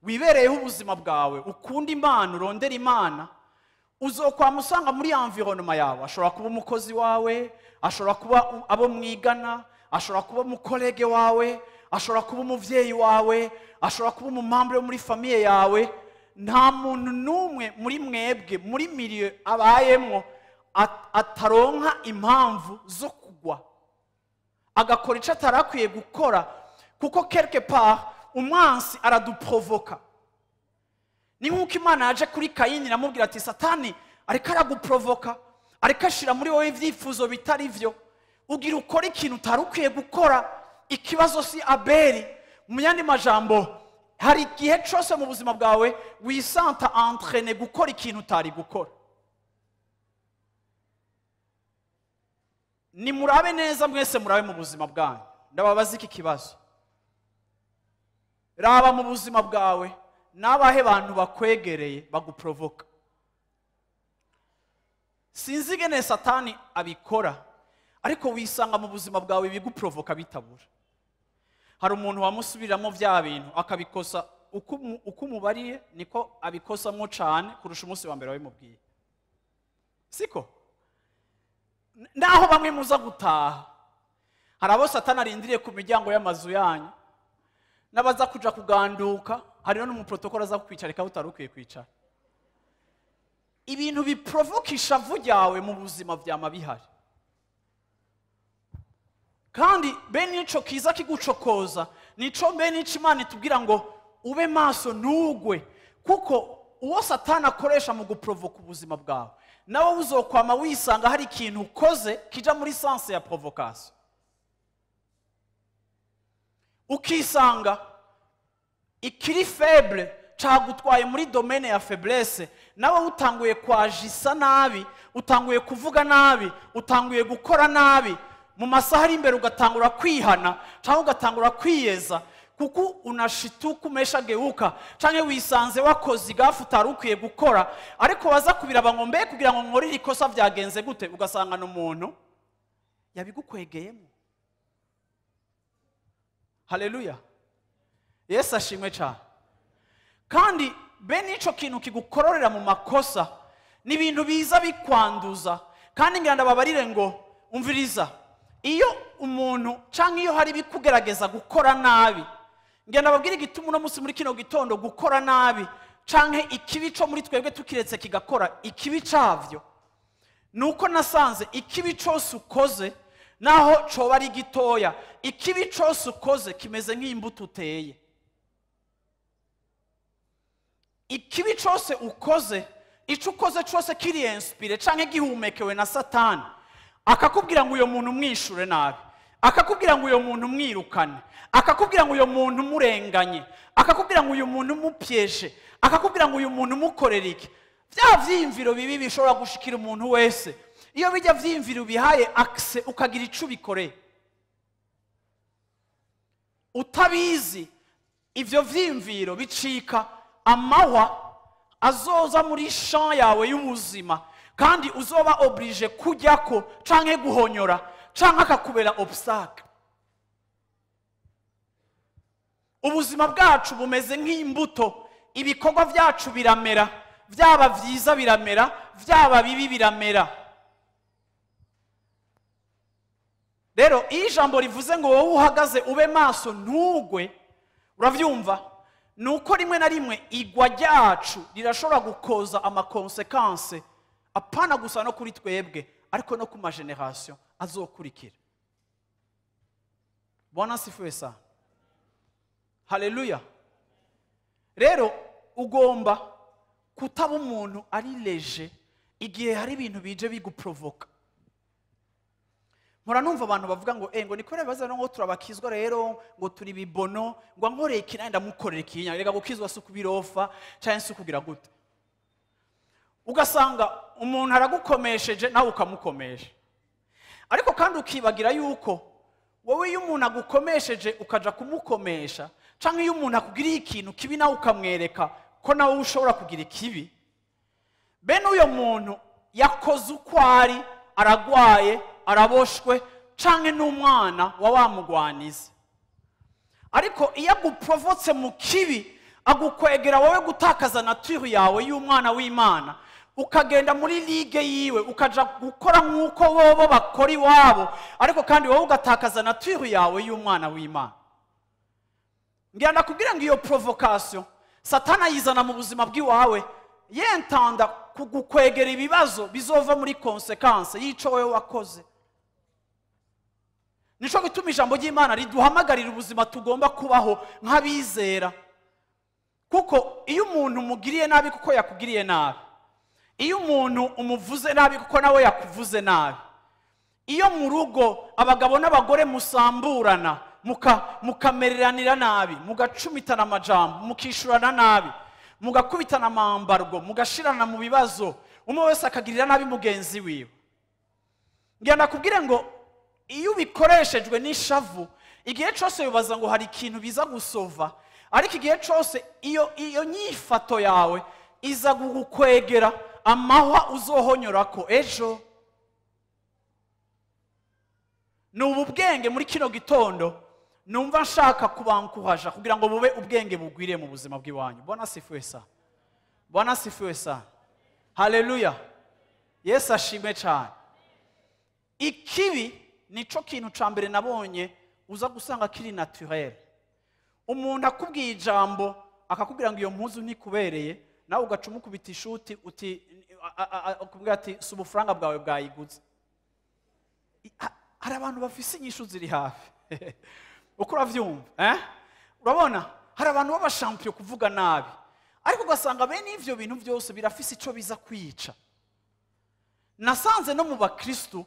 wibereyeho ubuzima bwawe, ukunda Imana, urondera Imana, uzokwama usanga muri environnement yawe, ashobora kuba umukozi wawe, ashobora kuba abo mwigana, ashobora kuba umukolege wawe, ashobora kuba umuvyeyi wawe, ashobora kuba umumambre muri famille yawe. Nta muntu numwe muri mwebwe muri milieu abayemwo ataronka impamvu zo kugwa, agakora ico atarakwiye gukora, kuko quelque part umwansi araduprovoka. Ni nk'uko Imana yaje kuri Caïn iramubwira ati Satani ariko araguprovoka, ariko ashira muri wowe ivyifuzo bitari vyo, ugira ukora ikintu utarukwiye gukora. Ikibazo si Abeli. Mu yandi majambo, hari igihe cyose mu buzima bwawe wisanta entraîné gukora ikintu utari gukora. Ni murabe neza mwese, murabe mu buzima bwanyu, ndababaza iki kibazo. Raba mu buzima bwawe, nabahe bantu bakwegereye baguprovoka. Sinzi ingene Satani abikora, ariko wisanga mu buzima bwawe biguprovoka bitabura. Hari umuntu wamusubiramo vya bintu akabikosa, uko umubariye niko abikosamo cane kurusha umunsi wa mbere wabimubwiye, siko? Naho bamwe muza gutaha, hari abo Satani arindiriye ku miryango y'amazu yanyu, n'abaza kuja kuganduka, hari n'umuprotokolo aza kukwicarika utarukwiye kwicara. Ibintu biprovokisha vu ryawe mu buzima vyama bihari, kandi bene ico kiza kigucokoza nico bene ico Imana itubwira ngo ube maso ntugwe, kuko uwo Satani akoresha mu guprovoka ubuzima bwawe, nawe uzokwama wisanga hari ikintu ukoze kija muri sense ya provocation, ukisanga ikiri faible cagutwaye muri domaine ya faiblesse, nawe utanguye kwajisa nabi, utanguye kuvuga nabi, utanguye gukora nabi. Mu masaha ari imbere ugatangura kwihana cyangwa ugatangura kwiyeza, kuko unashituka umeshageuka, canke wisanze wakoze igafu utarukwiye gukora, ariko waza kubiraba ngo mbe kugira ngo nkorire ikosa vyagenze gute, ugasanga n'umuntu yabigukwegeyemo. Haleluya. Yesu ashimwe cyane. Kandi bene ico kintu kigukororera mu makosa ni ibintu biza bikwanduza. Kandi ngira ndababarire ngo umviriza, iyo umuntu canke iyo hari bikugerageza gukora nabi, ngira ndababwira igituma uno munsi muri kino gitondo gukora nabi canke ikibi co muri twebwe tukiretse kigakora ikibi cavyo, nuko nasanze ikibi cose ukoze naho coba ari gitoya, ikibi cose ukoze kimeze nk'imbuto uteye. Ikibi cose ukoze, ico ukoze cose kiri inspire canke gihumekewe na Satani, akakubwira ngo uyo muntu umwishure nabi, akakubwira ngo uyo muntu umwirukane, akakubwira ngo uyo muntu umurenganye, akakubwira ngo uyu muntu umupyeshe, akakubwira ngo uyu muntu umukorera iki. Vya vyimviro bibi bishobora gushikira umuntu wese. Iyo bijya vyimviro bihaye akse ukagira ico bikoreye, utabizi ivyo vyimviro bicika amahwa azoza muri champ yawe y'ubuzima, kandi uzoba oblige kujyako canke guhonyora canke akakubera obstacle. Ubuzima bwacu bumeze nk'imbuto, ibikorwa byacu biramera, vyaba vyiza biramera, vyaba bibi biramera. Rero iyo ijambo rivuze ngo wowe uhagaze ube maso ntugwe, uravyumva, nuko rimwe na rimwe igwa ryacu rirashobora gukoza amakonsekanse apana gusa no kuri twebwe ariko no ku mageneration azokurikira. Bwana sifiwe sana. Haleluya. Rero ugomba kutaba umuntu ari leje igihe hari ibintu bije biguprovoka. Mpora numva abantu bavuga ngo ngo nikore baza ngo turabakizwa rero ngo turi bibono ngo nkoreye ikintu ndamukorera ikinya, rega gukizwa suku birofa cyane sukugira gute. Ugasanga umuntu aragukomesheje nawe ukamukomesha, ariko kandi ukibagira yuko wowe iyo umuntu agukomesheje ukaja kumukomesha, canke iyo umuntu akugiriye ikintu kibi nawe ukamwereka ko nawe ushobora kugira ikibi, bene uyo muntu yakoze uko ari, aragwaye, araboshwe, canke n'umwana wa wamugwaniza. Ariko iyo aguprovotse mu kibi, agukwegera wowe gutakaza nature yawe y'umwana w'Imana, ukagenda muri ligue yiwe ukaja gukora nk'uko bobo bakora iwabo, ariko kandi wowe ugatakaza nature yawe y'umwana w'Imana. Ngira ndakubwira ngo iyo provocation Satana yizana mu buzima bw'iwawe yentanda kugukwegera ibibazo bizova muri konsekanse y'ico wewe wakoze. Nico gituma ijambo ry'Imana riduhamagarira ubuzima tugomba kubaho nk'abizera. Kuko iyo umuntu umugiriye nabi kuko yakugiriye nabi, iyo umuntu umuvuze nabi kuko nawe yakuvuze nabi, iyo mu rugo abagabo n'abagore musamburana mukamereranira nabi, mugacumitana amajambo, mukishurana nabi, mugakubitana amambargo, mugashirana mu bibazo, umwe wese akagirira nabi mugenzi wiwe, ngira ndakubwire ngo iyo ubikoreshejwe n'ishavu, igihe cyose bibaza ngo hari ikintu biza gusova, ariko igihe cyose iyo nyifato yawe iza gukwegera amahwa uzohonyorako ejo. Nubu bwenge muri kino gitondo numva nshaka kubankuhaja kugira ngo bube ubwenge bugwiriye mu buzima bw'iwanyu. Bwana sifiwe sana. Bwana sifiwe sana. Haleluya. Yesu ashimwe cyane. Ikibi nico kintu ca mbere nabonye uza gusanga kiri naturel. Umuntu akubwiye ijambo akakubwira ngo iyo mpuzu ntikubereye, nawe ugaca umukubita ishuti uti akubwira ati si ubufaranga bwawe bwayiguze. Hari abantu bafise inyishu ziri hafi. Uko uravyumva, urabona hari abantu b'abashampiyo kuvuga nabi, ariko ugasanga bene ivyo bintu byose birafise ico biza kwica. Nasanze no mu bakristo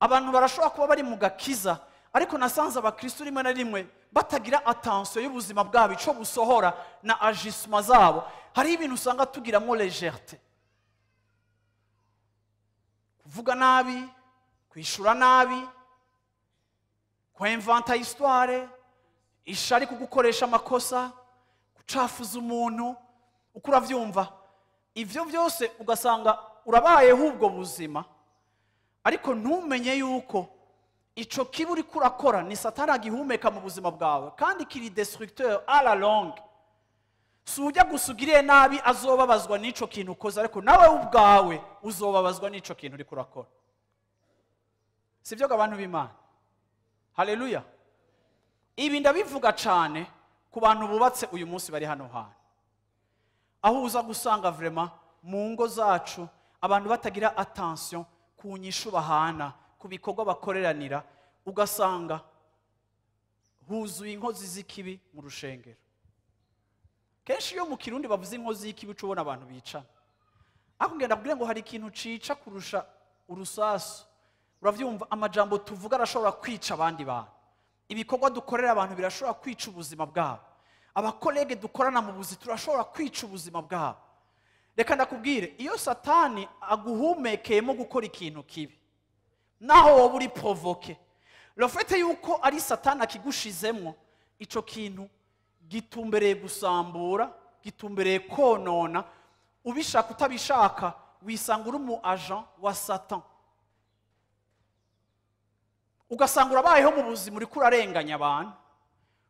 abantu barashobora kuba bari mu gakiza, ariko nasanze abakristo rimwe na rimwe batagira attention y'ubuzima bwabo, ico busohora na agissement zabo. Hari ibintu usanga tugiramo légèreté, kuvuga nabi, kwishura nabi, kwinventa histoire, ishari kugukoresha amakosa, gucafuza umuntu. Uko uravyumva ivyo byose ugasanga urabayeho ubwo buzima, ariko ntumenye yuko ico kibi uriko urakora ni satani agihumeka mu buzima bwawe kandi kiri destructeur à la longue. Si ujya gusugiriye nabi azobabazwa n'ico kintu ukoze, ariko nawe ubwawe uzobabazwa n'ico kintu uriko urakora. Sivyo abantu b'Imana? Haleluya. Ibi ndabivuga cyane ku bantu bubatse uyu munsi bari hano hantu, aho uza gusanga vraiment mu ngo zacu abantu batagira attention ku nyishu bahana, ku bikorwa bakoreranira, ugasanga huzuye inkozi z'ikibi mu rushengero. Kenshi iyo mu Kirundi bavuze inkozi y'ikibi ubona abantu bicana, ariko ngenda kubwira ngo hari ikintu cica kurusha urusasu. Uravyumva, amajambo tuvuga arashobora kwica abandi bantu, ibikorwa dukorera abantu birashobora kwica ubuzima bwabo, abakolege dukorana mu buzi turashobora kwica ubuzima bwabo. Reka ndakubwire, iyo satani aguhumekeyemo gukora ikintu kibi, naho wowe uri provoke, le fait yuko ari satani akigushizemo, ico kintu gitumbereye gusambura, gitumbereye konona, ubishaka utabishaka wisanga uri mu agent wa Satan. Ugasanga urabayeho mu buzima uri kurarenganya abantu,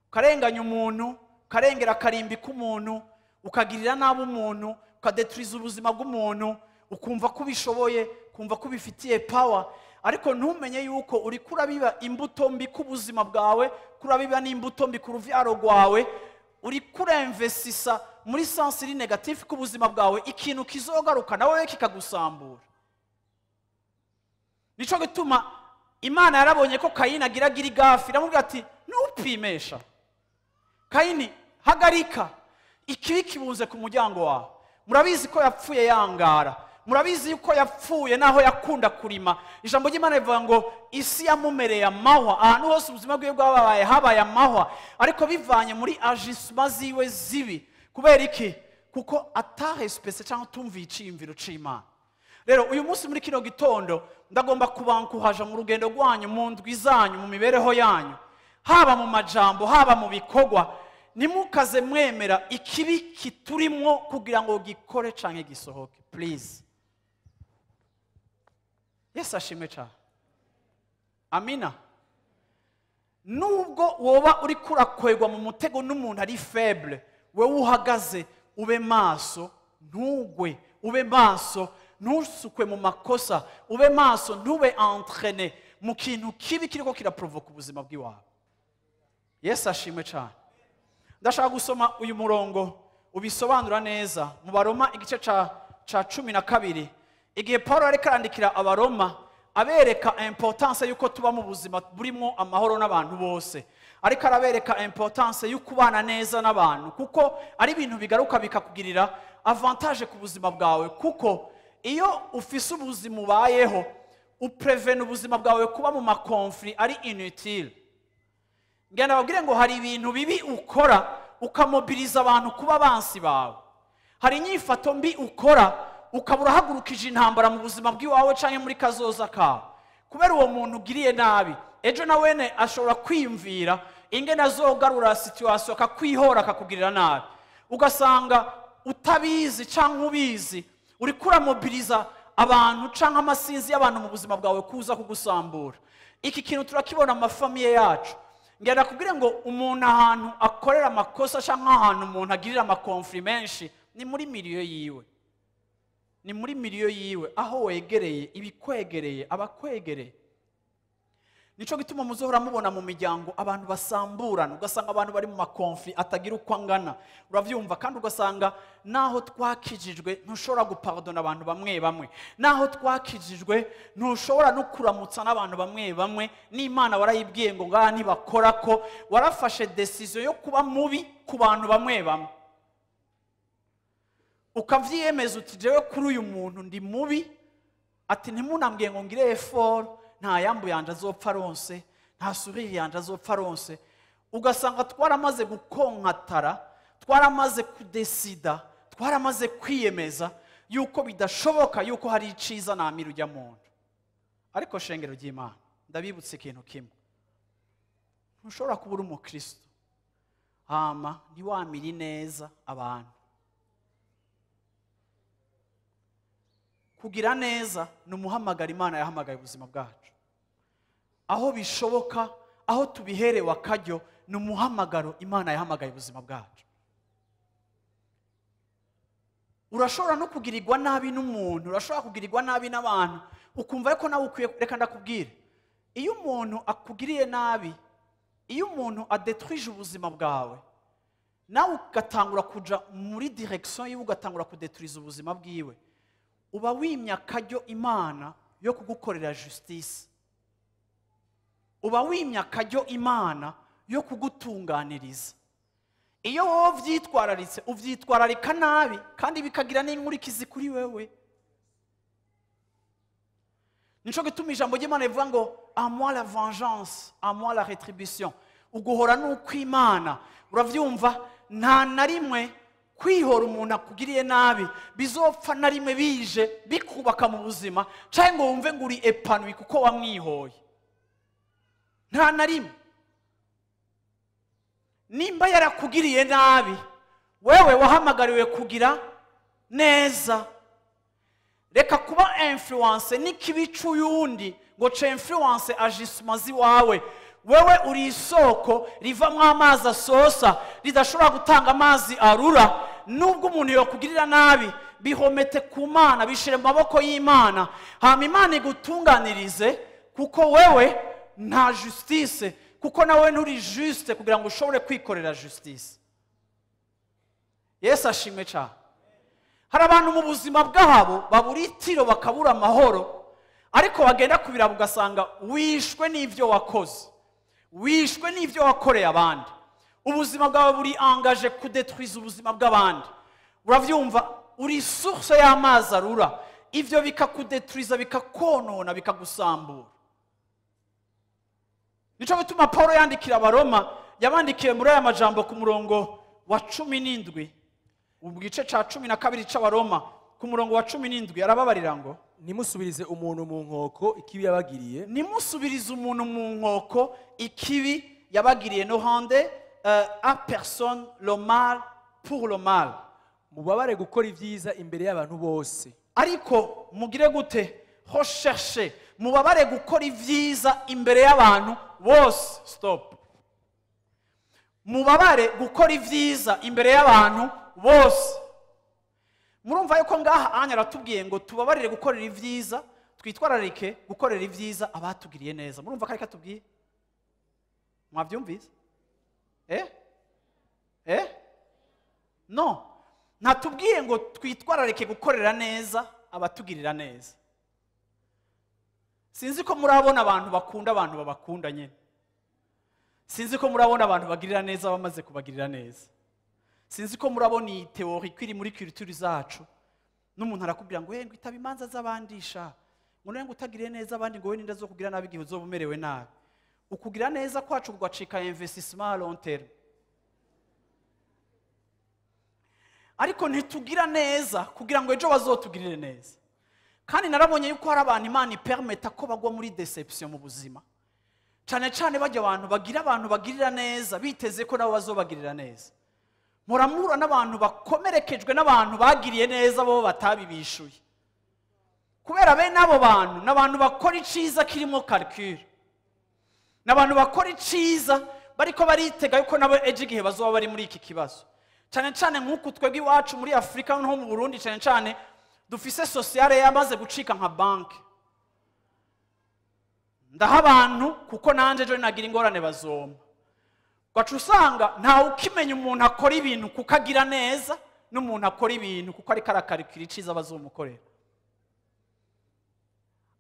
ukarenganya umuntu, ukarengera akarimbi k'umuntu, ukagirira nabi umuntu, ukadeturiza ubuzima bw'umuntu, ukumva ko ubishoboye, ukumva ko ubifitiye power, ariko ntumenye yuko uri kurabiba imbuto mbi ku buzima bwawe, kurabiba n'imbuto mbi ku ruvyaro rwawe, uri kurinvestisa muri sens iri negatif ku buzima bwawe, ikintu kizogaruka nawe kikagusambura. Nico gituma Imana yarabonye ko Caïn agira igafi, iramubwira ati ntupimesha Caïn, hagarika ikibi kibunze ku muryango wawe. Murabizi ko yapfuye yangara, murabizi yuko yapfuye naho yakunda kurima. Ijambo ry'Imana rivuga ngo isi yamumereye amahwa, ahantu hose ubuzima bwe bwabaye habaye amahwa, ariko bivanye muri agissement ziwe zibi. Kubera iki? Kuko atarespecte cyangwa tumviye iciyumviro c'Imana. Rero uyu munsi muri kino gitondo ndagomba kubankuhaja mu rugendo rwanyu, mu ndwi zanyu, mu mibereho yanyu, haba mu majambo, haba mu bikorwa, nimukaze mwemera ikibi kiturimwo kugira ngo gikore canke gisohoke. Please. Yesu ashimwe cyane. Amina. Nubwo woba uri kurakwegwa mu mutego n'umuntu ari faible, wewe uhagaze ube maso, ntugwe, ube maso, ntusukwe mu makosa, ube maso, ntube entraîné mu kintu kibi kiriko kiraprovoka ubuzima bw'iwawe. Yesu ashimwe cyane. Ndashaka gusoma uyu murongo ubisobanura neza mu Baroma igice ca 12, igihe Paulo ariko arandikira abaroma abereka importance yuko tuba mu buzima burimo amahoro n'abantu bose, ariko arabereka importance y'ukubana neza n'abantu, kuko ari ibintu bigaruka bikakugirira avantage ku buzima bwawe. Kuko iyo ufise ubuzima ubayeho, uprevene ubuzima bwawe kuba mu makonflit ari inutile. Ngenda babwire ngo hari ibintu bibi ukora ukamobiliza abantu kuba abansi bawe, hari inyifato mbi ukora ukabura hagurukije intambara mu buzima bw'iwawe canke muri kazoza kawe, kubera uwo muntu ugiriye nabi. Ejo na wene ashobora kwiyumvira ingene azogarura situation akakwihora akakugirira nabi, ugasanga utabizi canke ubizi uri kuramobiliza abantu canke amasinzi y'abantu mu buzima bwawe kuza kugusambura. Iki kintu turakibona mu mafamiye yacu. Ngenda kubwire ngo umuntu ahantu akorera amakosa canke ahantu umuntu agirira amakonflit menshi ni muri milieu yiwe, ni muri milieu yiwe, aho wegereye ibikwegereye abakwegereye. Nico gituma muzohora mubona mu miryango abantu basamburana, ugasanga abantu bari mu makonflit atagira uko angana, uravyumva, kandi ugasanga naho twakijijwe ntushobora gupardona abantu bamwe bamwe, naho twakijijwe ntushobora no kuramutsa n'abantu bamwe bamwe. N'Imana warayibwiye ngo ngaha ntibakora ko, warafashe decision yo kuba mubi ku bantu bamwe bamwe, ukavyiyemeza uti jewe kuri uyu muntu ndi mubi, ati ntimunambwiye ngo ngire effort, nta yambu yanje azopfa ronse, nta sourire yanje azopfa ronse. Ugasanga twaramaze gukonkatara, twaramaze kudesida, twaramaze kwiyemeza yuko bidashoboka yuko hari iciza namira ujya muntu. Ariko shengero ry'Imana, ndabibutse ikintu kimwe, ntushobora kuba uri umukristo hama ntiwamira neza abantu. Kugira neza ni umuhamagara Imana yahamagaye ubuzima bwacu. aho bishoboka, aho tubiherewe akaryo, ni umuhamagaro Imana yahamagaye ubuzima bwacu. Urashobora no kugirirwa nabi n'umuntu, urashobora kugirirwa nabi n'abantu, ukumva ko nawe ukwiye. Reka ndakubwire, iyo umuntu akugiriye nabi, iyo umuntu adetruije ubuzima bwawe, nawe ugatangura kuja muri direction yiwe, ugatangura kudetruiza ubuzima bwiwe, uba wimya akaryo Imana yo kugukorera justice, uba wimya akaryo Imana yo kugutunganiriza. Iyo wowe vyitwararitse, uvyitwararika nabi, kandi bikagira n'inkurikizi kuri wewe. Nico gituma ijambo ry'Imana rivuga ngo à moi la vengeance, à moi la rétribution. Uguhora n'uko Imana, uravyumva, nta na rimwe kwihora umuntu akugiriye nabi bizopfa na rimwe bije bikubaka mu buzima, canke ngo wumve ngo uri épanoui kuko wamwihoye. Nta na rimwe. Nimba yarakugiriye nabi, wewe wahamagariwe kugira neza. Reka kuba influence n'ikibicu yundi ngo ce influence agismazi wawe. Wewe uri isoko rivamwo amazi asosa, ridashobora gutanga amazi arura. Nubwo umuntu yokugirira nabi, bihomete ku Mana, bishire mu maboko y'Imana, hama Imana igutunganirize, kuko wewe nta justice, kuko nawe nturi juste kugira ngo ushobore kwikorera justice. Yesu ashimwe cyane. Hari abantu mu buzima bwabo babura itiro bakabura amahoro, ariko bagenda kubiraba ugasanga wishwe n'ivyo wakoze, wishwe n'ivyo wakoreye abandi. Ubuzima bwawe buri engagé kudetruiza ubuzima bw'abandi. Uravyumva, uri source y'amazi arura, ivyo bikakudetruiza, bikakonona, bikagusambura. Nico gituma Paulo yandikira Abaroma, yabandikiye muri aya majambo ku murongo wa 17, ubwice ca 12 c'Abaroma ku murongo wa 17, arababarira ngo nimusubirize umuntu mu nkoko ikibi yabagiriye, nimusubirize umuntu mu nkoko ikibi yabagiriye, no rendez à personne le mal pour le mal. mubabare gukora ivyiza imbere y'abantu bose, ariko mugire gute? Recherche, mubabare gukora ivyiza imbere y'abantu bose. Stop. Mubabare gukora ivyiza imbere y'abantu bose. Murumva yuko ngaha anya ratubwiye ngo tubabarire gukorera ivyiza, twitwararike gukorera ivyiza abatugiriye neza. Murumva ko ari katubwiye? Mwavyumvise? No. Natubwiye ngo twitwararike gukorera neza abatugirira neza. Sinzi ko murabona abantu bakunda abantu babakunda nyene. Sinzi ko murabona abantu bagirira neza bamaze kubagirira neza. Sinzi ko murabona iyi teori kwiri muri culture zacu. N'umuntu arakubwira ngo ngo itaba imanza z'abandisha. Ngo ngo utagire neza abandi ngo we ninda zo kugira nabi igihe uzobumerewe nabi. Ukugira neza kwacu kugacika investissement à long terme. Ariko ntitugira neza kugira ngo ejo bazotugirire neza. Kandi narabonye yuko hari abantu Imana ipermeta ko bagwa muri deception mu buzima. Cyane cyane bajya abantu bagirira neza biteze ko nabo bazobagirira neza. Muramura n'abantu bakomerekejwe n'abantu bagiriye neza bo batabibishuye. Kubera bene abo bantu n'abantu bakora iciza kirimo calcul. N'abantu bakora iciza bariko baritega yuko nabo ejo igihe bazoba bari muri iki kibazo. Cyane cyane nk'uko twebwe iwacu muri Afrika no mu Burundi, cyane cyane dufise sociale yamaze gucika nka banki. Ndaha abantu kuko nanje ejo nagira ingorane bazoma. Gacu usanga nta ukimenya umuntu akora ibintu kuko agira neza, n'umuntu akora ibintu kuko ari karakarikira iciza bazomukorera.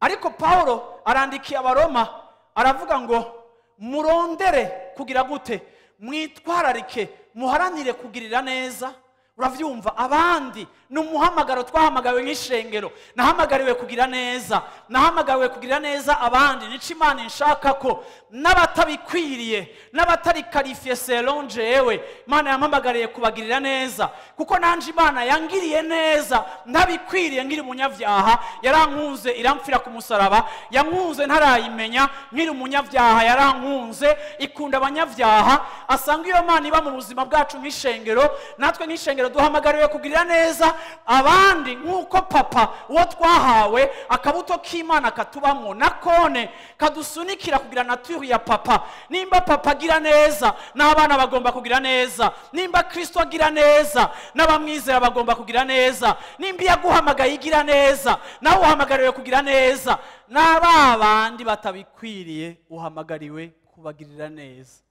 Ariko Paulo arandikiye Abaroma aravuga ngo murondere kugira gute? Mwitwararike, muharanire kugirira neza. Uravyumva, abandi n'umuhamagaro twahamagawe nk'ishengero. Nahamagariwe kugira neza, nahamagariwe kugira neza abandi. Nico Imana inshaka ko n'abatabikwiriye, n'abatari qualifié selon jewe, Imana yampamagariye kubagirira neza. Kuko nanje Imana yangiriye neza ntabikwiriye ngiri umunyavyaha, yarankunze iramfira ku musaraba, yankunze ntarayimenya ngiri umunyavyaha, yarankunze ikunda abanyavyaha. Asanga iyo Mana iba mu buzima bwacu nk'ishengero, natwe nk'ishengero duhamagariwe kugirira neza abandi nk'uko papa uwo twahawe akabuto k'Imana katubamo nakone kadusunikira kugira nature ya papa. Nimba papa agira neza n'abana bagomba kugira neza, nimba Kristo agira neza n'abamwizera bagomba kugira neza, nimba yaguhamagaye igira neza nawe uhamagariwe kugira neza, n'abandi batabikwiriye uhamagariwe kubagirira neza.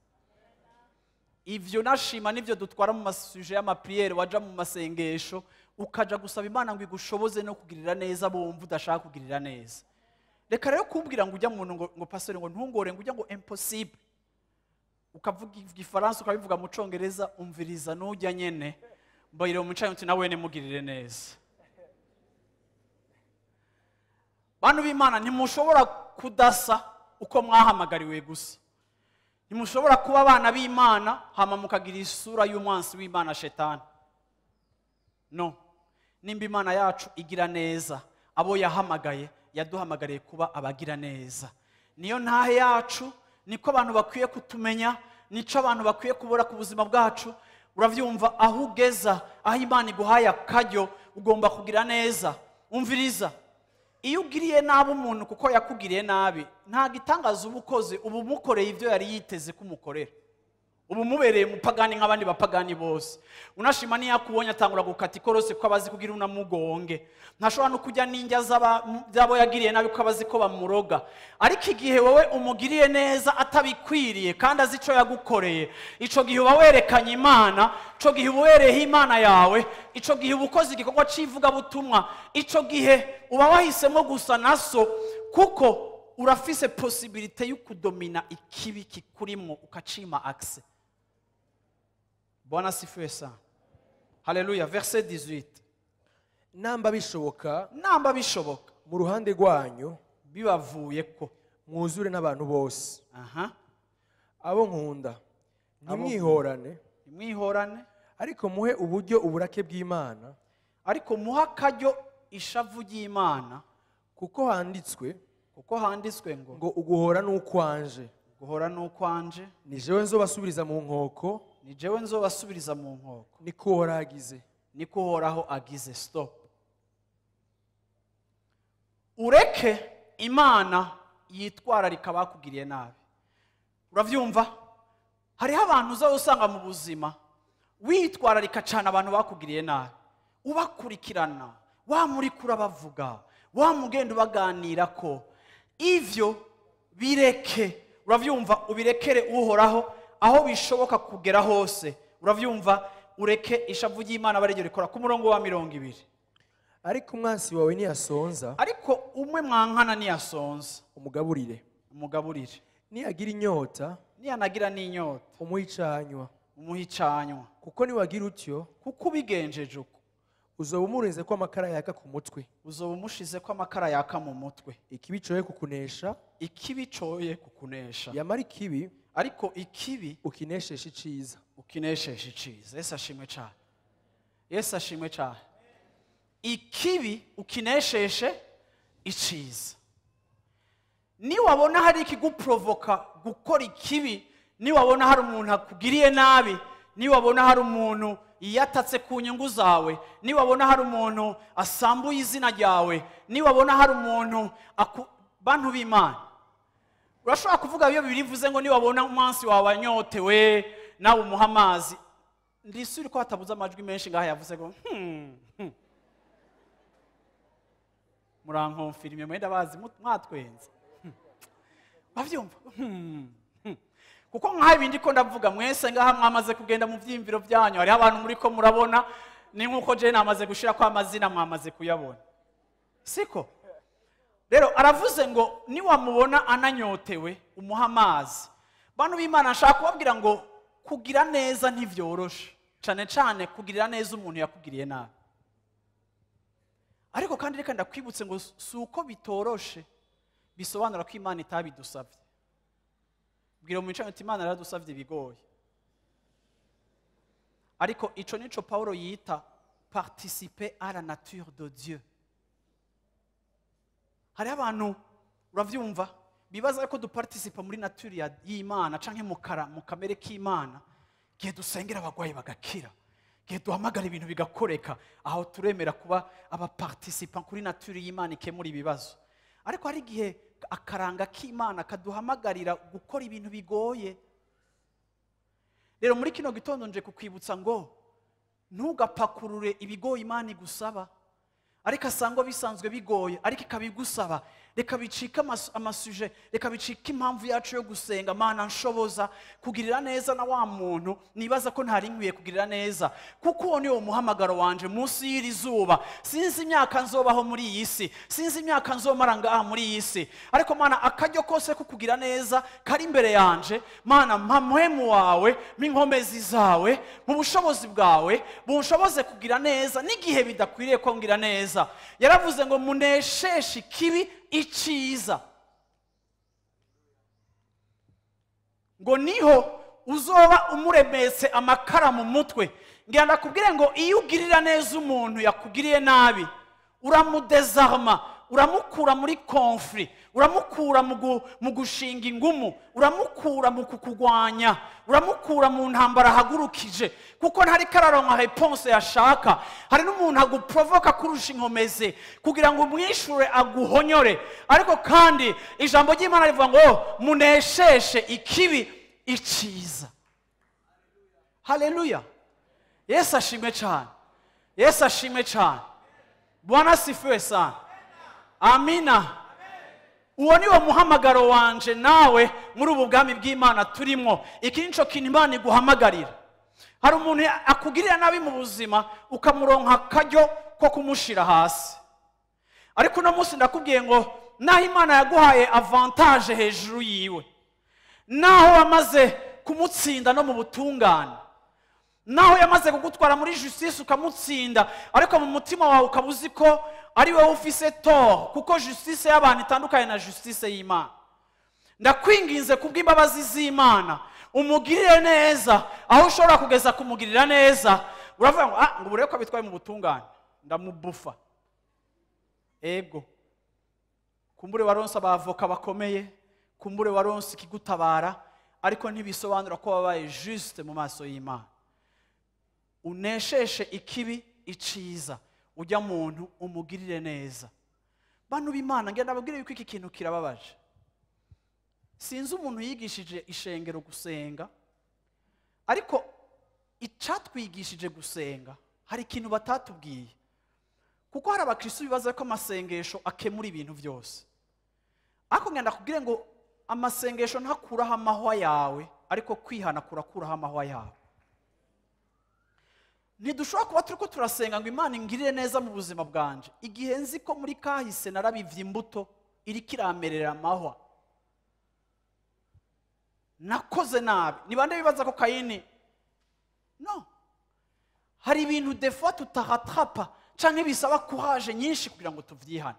Ivyo nashima nivyo dutwara mu masuje y'amapriere, waja mu masengesho ukaja gusaba Imana ngo igushoboze no kugirira neza bomva udashaka kugirira neza. Reka rero kumbwira ngo ujya muntu ngo pastor ngo ntungore ngo ujya ngo impossible, ukavuga igifaransa ukabivuga mu Congereza, umviriza n'ujya nyene mbayire mu cyayo uti nawe mugirire neza. Bantu b'Imana ntimushobora kudasa uko mwahamagariwe gusa. Ntimushobora kuba abana b'Imana hama mukagira isura y'umwansi w'Imana Shetani. No. Nimba Imana yacu igira neza, abo yahamagaye yaduhamagariye kuba abagira neza. Niyo ntahe yacu, niko abantu bakwiye kutumenya, nico abantu bakwiye kubura ku buzima bwacu. Uravyumva aho ugeza, aho Imana iguhaye akaryo ugomba kugira neza. Umviriza, iyo ugiriye nabi umuntu kuko yakugiriye nabi, nta gitangaza ubukoze, ubu mukoreye ivyo yari yiteze kumukorera. Ubu mubereye mupagani nk'abandi bapagani bose. Unashima ni yakubonye atangura gukata ikorose ko abazi kugira unamugonge. Ntashobora no kujya ninjya zabo yagiriye nabi ko abazi ko bamuroga. Ariko igihe wowe umugiriye neza atabikwiriye kandi azi ico yagukoreye, ico gihe uba werekanye Imana, ico gihe uba wereye Imana yawe, ico gihe ubukoze igikorwa civuga butumwa, ico gihe uba wahisemo gusa naso kuko urafise possibilité yo kudomina ikibi kikurimo ukacima accès. Bwana sifiwe sana. Haleluya. Verset 18. Namba bishoboka mu ruhande rwanyu bibavuye ko mwuzure n'abantu bose. Aha. Abo nkunda nimwihorane ariko muhe uburyo uburake bw'Imana, ariko muha akaryo ishavu ry'Imana, kuko handitswe ngo uguhora n'ukwanje ni jewe nzobasubiriza mu nkoko, niko Uhoraho agize. Stop. Ureke Imana yitwararika bakugiriye nabi. Uravyumva? Hariho abantu uzosanga mu buzima witwararika cyane abantu bakugiriye nabi, ubakurikirana, wamurikura bavuga, wamugenda ubaganira ko. Ivyo bireke. Uravyumva? Ubirekere Uhoraho aho bishoboka kugera hose. Uravyumva? Ureke ishavu ry'Imana baregera rikora ku murongo wa 20. Ariko umwansi wawe niyasonza, ariko umwe mwankana niyasonza, umugaburire. Niyagira inyota, niyanagira n'inyota, umuhicanywa. Kuko niwagira utyo, kuko ubigenjeje uko, uzoba umurinze ko amakara yaka ku mutwe, uzoba umushize ko amakara yaka mu mutwe. Ikibi coye kukunesha, yamara ikibi, ariko ikibi ukineshesha iciza. Yesu ashimwe cyane. Ikibi ukinesheshe iciza. Niwabona hari ikiguprovoka gukora ikibi, niwabona hari umuntu akugiriye nabi, niwabona hari umuntu yatatse ku nyungu zawe, niwabona hari umuntu asambuye izina ryawe, niwabona hari umuntu bantu b'Imana, urashobora kuvuga iyo Bibiliya ivuze ngo niwabona umunsi wawe anyotewe nawe umuha amazi. Ndisuri ko hatabuze amajwi menshi ngaha yavuze ngo murankonfirme mwenda bazi mwatwenze. Bavyumva? Kuko nkaho ibindi ko ndavuga mwese ngaha mwamaze kugenda mu vyimviro byanyu, hari abantu muri ko murabona, ni nkuko je namaze gushira kwa amazina mwamaze kuyabona. Siko? Rero aravuze ngo niwamubona ananyotewe umuha amazi. Bantu b'Imana nshaka kubabwira ngo kugira neza ntivyoroshe, cyane kugirira neza umuntu yakugiriye nabi. Ariko kandi reka ndakwibutse ngo suko bitoroshe bisobanura ko Imana itabidusabye. Bwira mu mico Imana yaradusabye bigoye. Ariko ico nico Paulo yita participer à la nature de Dieu. Hari abantu uravyumva bibaza ko duparticipa muri nature y'Imana canke mu kamere k'Imana, gihe dusengera abagwayi bagakira, igihe duhamagara ibintu bigakoreka, aho turemera kuba abaparticipa kuri naturi y'Imana ikemura ibibazo. Ariko hari igihe akaranga k'Imana kaduhamagarira gukora ibintu bigoye. Rero muri kino gitondo nje kukwibutsa ngo ntugapakurure ibigoye Imana igusaba, ariko asangwa bisanzwe bigoye, ariko ikabigusaba. Reka bicika amasuje, reka bicika impamvu yacu yo gusenga. Mana nshoboza kugirira neza na wa muntu nibaza ko ntari nkwiye kugirira neza, kuko uwo ni wo muhamagaro wanje munsi y'iri zuba. Sinzi imyaka nzobaho muri iyi si, sinzi imyaka nzomara ngaha muri iyi si, ariko Mana akaryo kose ko kugira neza kari imbere yanje. Mana mpa muhemu wawe, m'inkomezi zawe, mu bushobozi bwawe bunshoboze kugira neza n'igihe bidakwiriye ko ngira neza. Yaravuze ngo munesheshe ikibi iciza, ngo niho uzoba umuremetse amakara mu mutwe. Ngira ndakubwire ngo iyo ugirira neza umuntu yakugiriye nabi, uramudezarma, uramukura muri conflit, uramukura mu gushinga ingumu, uramukura mu kukugwanya, uramukura mu ntambara hagurukije, kuko ntari kararonka réponse yashaka. Hari n'umuntu aguprovoka kurusha inkomezi kugira ngo umwishure aguhonyore, ariko kandi ijambo ry'Imana rivuga ngo munesheshe ikibi iciza. Haleluya! Yesu ashimwe cyane, Yesu ashimwe cyane. Bwana sifiwe sana. Amina. Uwo ni wo muhamagaro wanje nawe muri ubu bwami bw'Imana turimo. Iki nico kintu Imana iguhamagarira. Hari umuntu akugirira nabi mu buzima ukamuronka akaryo ko kumushira hasi, ariko uno munsi ndakubwiye ngo naho Imana yaguhaye avantage hejuru yiwe, naho wamaze kumutsinda no mu butungane, naho yamaze kugutwara muri justice ukamutsinda, ariko mu mutima wawe ukabuzi ko ari wowe ufise tort, kuko justice y'abantu itandukanye na justice y'Imana. Ndakwinginze kubw'imbabazi z'Imana umugirire neza, aho ushobora kugeza kumugirira neza. Uravuga ngo ngo ubure ko bitwaye mu butungane ndamubufa. Ego kumbure waronse abavoka bakomeye, kumbure waronse ikigutabara, ariko ntibisobanura ko wabaye juste mu maso y'Imana. Unesheshe ikibi iciza, ujya muntu umugirire neza. Bantu b'Imana ngenda babwire yuko iki kintu kirababaje. Sinzi umuntu yigishije ishengero gusenga, ariko icatwigishije gusenga hari ikintu batatubwiye, kuko hari abakristo bibaza ko amasengesho akemura ibintu byose. Ariko ngenda kubwire ngo amasengesho ntakuraho amahwa yawe, ariko kwihana kurakuraho amahwa yawe. Ntidushobora kuba turiko turasenga ngo Imana ingirire neza mu buzima bwanje, igihe nzi ko muri kahise narabivye imbuto iri kiramerera amahwa, nakoze nabi. Ni bande bibaza ko Caïn? No. Hari ibintu des fois tutahatrapa canke bisaba courage nyinshi kugira ngo tuvyihane.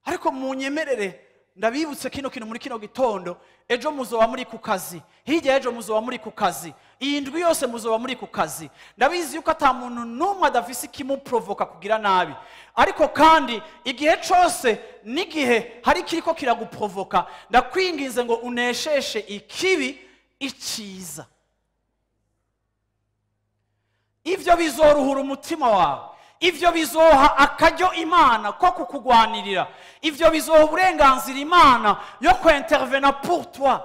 Ariko munyemerere ndabibutse kino kintu muri kino gitondo. Ejo muzoba muri ku kazi, hirya ejo muzoba muri ku kazi, iyi ndwi yose muzoba muri ku kazi. Ndabizi yuko ata muntu n'umwe adafise ikimuprovoka kugira nabi, ariko kandi igihe cose n'igihe hari kiriko kiraguprovoka, ndakwinginze ngo unesheshe ikibi iciza. Ivyo bizoruhura umutima wawe, ivyo bizoha akaryo Imana ko kukugwanirira, ivyo bizoha uburenganzira Imana yo kwintervena pour toi,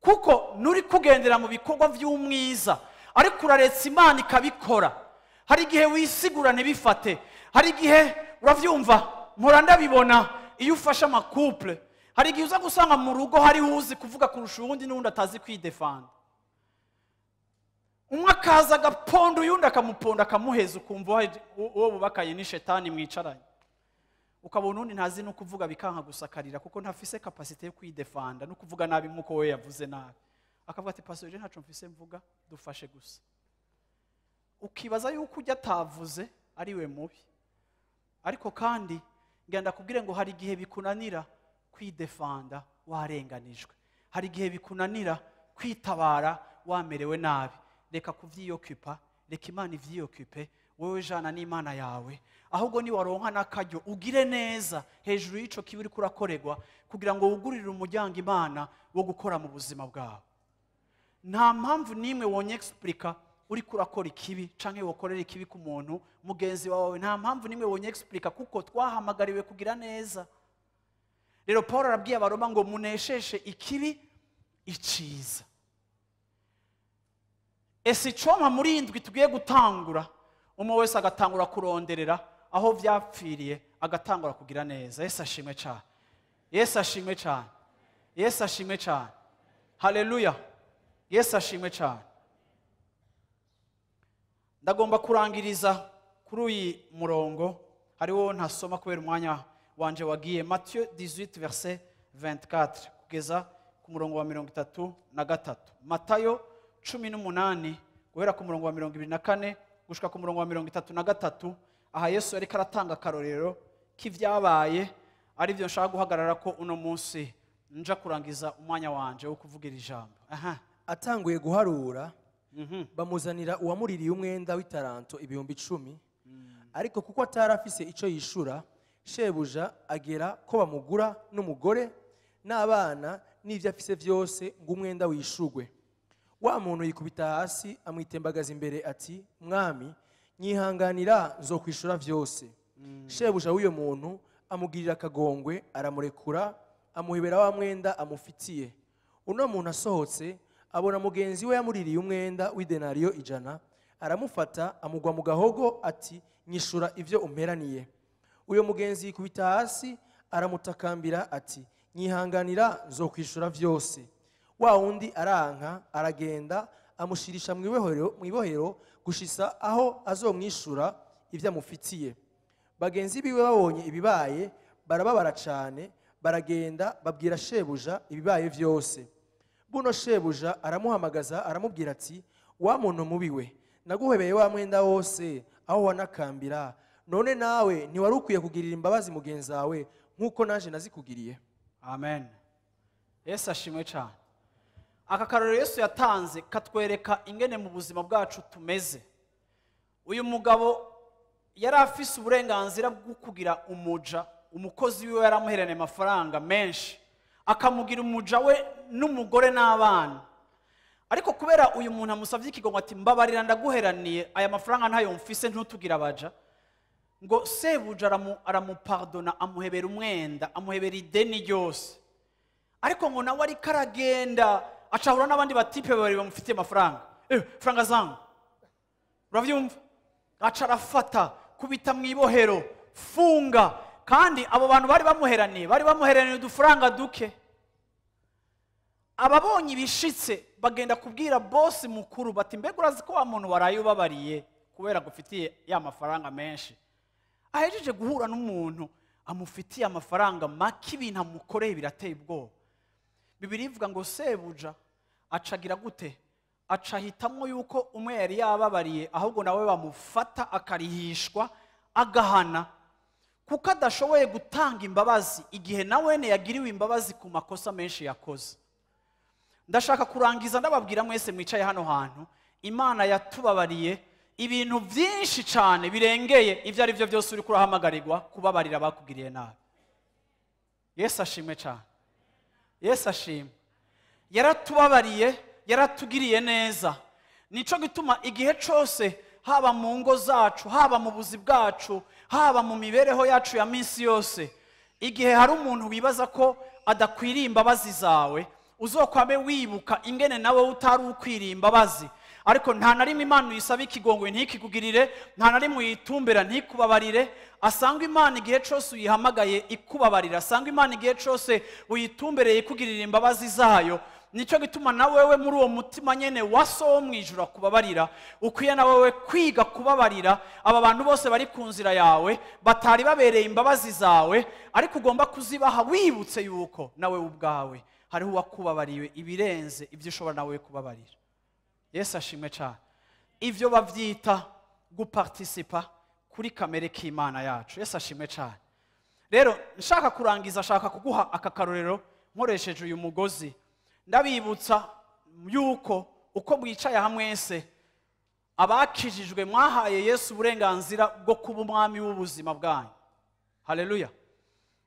kuko nuri kugendera mu bikorwa by'umwiza, ariko uraretse Imana ikabikora. Hari igihe wisigura ntibifate, hari igihe uravyumva. Mpora ndabibona iyo ufashe amakouple, hari igihe uza gusanga mu rugo hari uzi kuvuga kurusha uwundi n'undi atazi kwidefanda. Umwe akaza agaponda uyundi akamuponda akamuheza, ukumva uwo bubakaye ni shetani mwicaranye, ukabona undi ntazi no kuvuga bikanka gusakarira kuko ntafise capacité yo kwidefanda no kuvuga nabi nkuko we yavuze nabi. Akavuga ati pastor je ntaco mfise mvuga, dufashe gusa. Ukibaza yuko ujya atavuze ari we mubi, ariko kandi ngenda kubwire ngo hari igihe bikunanira kwidefanda warenganijwe, hari igihe bikunanira kwitabara wamerewe nabi. Reka kuvyiyokupa, reka Imana ivyiyokupe, wewe jana n'Imana yawe. Ahubwo ni waronka n'akaryo ugire neza hejuru y'ico kibi uri kurakorerwa, kugira ngo wugurire umuryango Imana wo gukora mu buzima bwawe. Nta mpamvu nimwe wonye explica uri kurakora ikibi canke wokorera ikibi ku muntu mugenzi wawe, nta mpamvu nimwe wonye explica kuko twahamagariwe kugira neza. Rero Paul arabwiye abaroma ngo munesheshe ikibi iciza. Ese icoma muri indwi tugiye gutangura, umwe wese agatangura kuronderera aho vyapfiriye, agatangura kugira neza. Yesu ashimwe cyane, Yesu ashimwe cyane, Yesu ashimwe cyane. Haleluya, Yesu ashimwe cyane. Ndagomba kurangiriza kuri uyu murongo, hariho ntasoma kubera umwanya wanje wagiye. Matthieu 18 verset 24 kugeza ku murongo wa 33. Matayo 18 guhera ku murongo wa 24 gushika ku murongo wa 33. Aha Yesu yari karatanga akarorero k'ivyabaye, ari byo nshaka guhagarara ko uno munsi nja kurangiza umwanya wanje wo kuvugira ijambo. Atanguye guharura, bamuzanira uwamuririye umwenda w'itaranto 10,000, ariko kuko atarafise ico yishura, shebuja agera ko bamugura n'umugore n'abana n'ivyo afise vyose ngo umwenda wishugwe. Wa muntu yikubita hasi amwitembagaza imbere ati, mwami nyihanganira nzokwishura vyose. Shebuja w'uyo muntu amugirira akagongwe, aramurekura, amuhebera wa mwenda amufitiye. Uno muntu asohotse abona mugenzi we yamuririye umwenda w'idenariyo 100, aramufata amugwa mu gahogo ati, nyishura ivyo umperaniye. Uyo mugenzi yikubita hasi aramutakambira ati, nyihanganira nzokwishura vyose. Wa wundi aranka, aragenda amushirisha mw'ibohero gushisa aho azomwishura ivyo amufitiye. Bagenzi biwe babonye ibibaye barababara cane, baragenda babwira shebuja ibibaye vyose. Buno shebuja aramuhamagaza aramubwira ati, wa muntu mubiwe, naguhebeye wa mwenda wose aho wanakambira, none nawe ntiwari ukwiye kugirira imbabazi mugenzi wawe nk'uko naje nazikugiriye. Amen. Yesu ashimwe cyane. Aka karorero Yesu yatanze katwereka ingene mu buzima bwacu tumeze. Uyu mugabo yari afise uburenganzira bwo kugira umuja, umukozi wiwe yaramuherane amafaranga menshi, akamugira umuja we n'umugore n'abana. Ariko kubera uyu muntu amusavye ikigongo ati, mbabarira ndaguheraniye aya mafaranga ntayo mfise ntutugira abaja, ngo sebuja aramupardona, amuhebera umwenda, amuhebera ideni ryose. Ariko ngo nawe ari karagenda acahura n'abandi batipe babiri bamufitiye amafaranga. Franga zangu, uravyumva? Aca arafata kubita mw'ibohero, funga. Kandi abo bantu bari bamuheraniye udufaranga duke. Ababonye ibishitse bagenda kubwira boss mukuru bati, mbega urazi ko wa muntu waraye ubabariye kubera gufitiye ya mafaranga menshi? Ahejeje guhura n'umuntu amufitiye amafaranga make, ibintu amukoreye birateye ubwoba. Bibiri ivuga ngo sebuja acagira gute? Acahitamwo yuko umwe yari yababariye ahubwo nawe bamufata akarihishwa agahana, kuko adashoboye gutanga imbabazi igihe nawene yagiriwe imbabazi ku makosa menshi yakoze. Ndashaka kurangiza ndababwira mwese mwicaye hano hantu, Imana yatubabariye ibintu byinshi cyane birengeye ivyo ari byo byose uri kurahamagarirwa kubabarira bakugiriye nabi. Yesu ashimwe cyane, Yesu ashimwe. Yaratubabariye, yaratugiriye neza. Nico gituma igihe cyose, haba mu ngo zacu, haba mu buzi bwacu, haba mu mibereho yacu ya minsi yose, igihe hari umuntu wibaza ko adakwiriye imbabazi zawe, uzokwame wibuka ingene nawe utari ukwiriye imbabazi. Ariko nta na rimwe Imana uyisaba ikigongwe ntikikugirire, nta na rimwe uyitumbera ntikubabarire. Asanga Imana igihe cyose uyihamagaye ikubabarira, asanga Imana igihe cyose uyitumbereye ikugirira imbabazi zayo. Nico gituma na wewe muri uwo mutima nyene waso mwijura kubabarira, ukwiye na wewe kwiga kubabarira aba bantu bose bari ku nzira yawe batari babereye imbabazi zawe, ariko ugomba kuzibaha wibutse yuko nawe ubwawe hariho wakubabariwe ibirenze ibyo ushobora nawe kubabarira. Yesu ashimwe cyane. Ivyo bavyita guparticipa kuri kamere k'Imana yacu. Yesu ashimwe cyane. Rero nshaka kurangiza, shaka kuguha aka karorero nkoresheje uyu mugozi. Ndabibutsa yuko uko mwicaye hamwese abakijijwe mwahaye Yesu uburenganzira bwo kuba umwami w'ubuzima bwanyu. Haleluya.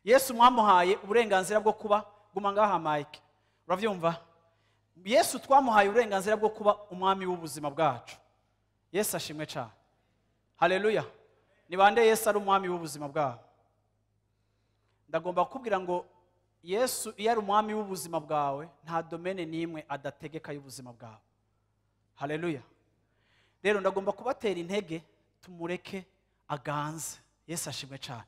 Yesu mwamuhaye uburenganzira bwo kuba, guma ngaha Mike, uravyumva? Yesu twamuhaye uburenganzira bwo kuba umwami w'ubuzima bwacu. Yesu ashimwe cyane. Haleluya. Ni bande Yesu ari umwami w'ubuzima bwawe? Ndagomba kukubwira ngo Yesu iyo ari umwami w'ubuzima bwawe nta domene n'imwe adategeka y'ubuzima bwawe. Haleluya. Rero ndagomba kubatera intege tumureke aganze. Yesu ashimwe cyane.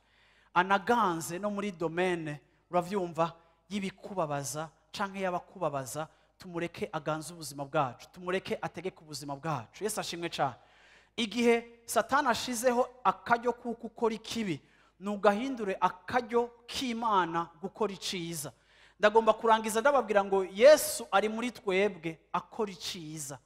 Anaganze no muri domene uravyumva y'ibikubabaza canke y'abakubabaza, tumureke aganze ubuzima bwacu, tumureke ategeke ubuzima bwacu. Yesu ashimwe cyane. Igihe Satani ashizeho akaryo kuko ukora ikibi, nugahindure akaryo k'Imana gukora iciza. Ndagomba kurangiza ndababwira ngo Yesu ari muri twebwe akora iciza.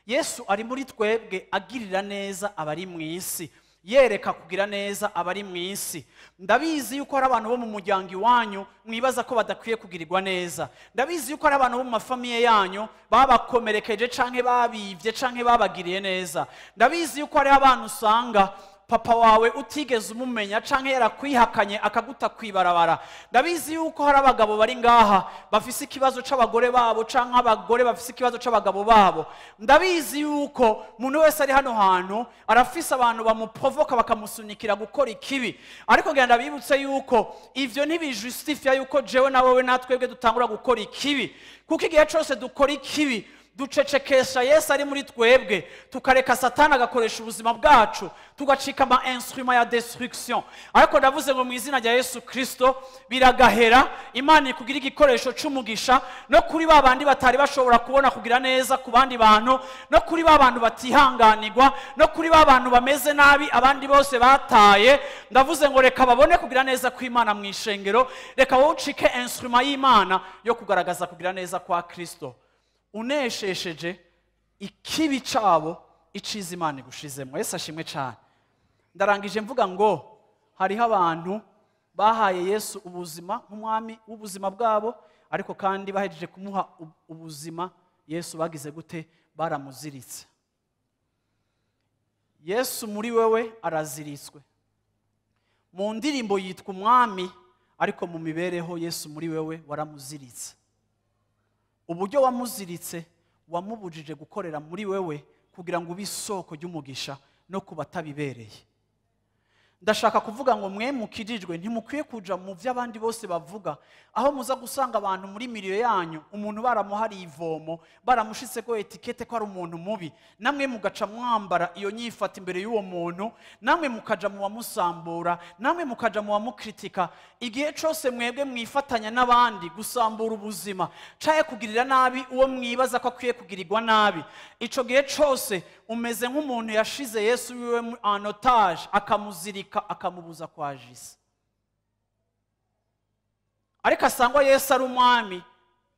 Yesu ari muri twebwe agirira neza abari mu isi, yereka kugira neza abari mu isi. Ndabizi yuko hari abantu bo mu muryango iwanyu mwibaza ko badakwiye kugirirwa neza. Ndabizi yuko hari abantu bo mu mafamiye yanyu babakomerekeje canke babivye canke babagiriye neza. Ndabizi yuko hari abantu usanga papa wawe utigeze umumenya canke yarakwihakanye akaguta kwibarabara. Ndabizi yuko hari abagabo bari ngaha bafise ikibazo c'abagore babo canke abagore bafise ikibazo c'abagabo babo. Ndabizi yuko umuntu wese ari hano hantu arafise abantu bamuprovoka bakamusunikira gukora ikibi, ariko genda bibutse yuko ivyo ntibijustifia yuko jewe na wewe natwebwe dutangura gukora ikibi, kuko igihe cose dukora ikibi ducecekesha Yesu ari muri twebwe, tukareka Satani agakoresha ubuzima bwacu, tugacika ama instrument ya destruction. Ariko ndavuze ngo mu izina rya Yesu Kristo biragahera, Imana ikugira igikoresho c'umugisha no kuri babandi batari bashobora kubona kugira neza ku bandi bantu, no kuri babantu batihanganirwa, no kuri babantu bameze nabi abandi bose bataye. Ndavuze ngo reka babone kugira neza ku Imana mu ishengero, reka wowe ucike instrument y'Imana yo kugaragaza kugira neza kwa Kristo. Uneshesheje ikibi cabo iciza Imana igushizemo. Yesu ashimwe cyane. Ndarangije mvuga ngo hariho abantu bahaye Yesu ubuzima nk'umwami w'ubuzima bwabo, ariko kandi bahejeje kumuha ubuzima Yesu bagize gute? Baramuziritse. Yesu muri wewe araziritswe. Mu ndirimbo yitwa umwami, ariko mu mibereho Yesu muri wewe waramuziritse. Uburyo wamuziritse wamubujije gukorera muri wewe kugira ngo ube isoko ry'umugisha no kubatabibereye. Ndashaka kuvuga ngo mwe mukirijwe ntimukwiye kuja mu vy'abandi bose bavuga, aho muza gusanga abantu muri miliyo yanyu umuntu baramuhari ivomo, baramushitse ko etikete ko ari umuntu mubi, namwe mugaca mwambara iyo nyifata imbere y'uwo muntu, namwe mukaja mu wamusambura, namwe mukaja mu wamukritika. Igihe cose mwebwe mwifatanya n'abandi gusambura ubuzima caye kugirira nabi uwo mwibaza ko akwiye kugirirwa nabi, ico gihe cose umeze nk'umuntu yashize Yesu wiwe en otage, akamuzirika akamubuza kwajisa. Ariko asangwa Yesu ari umwami,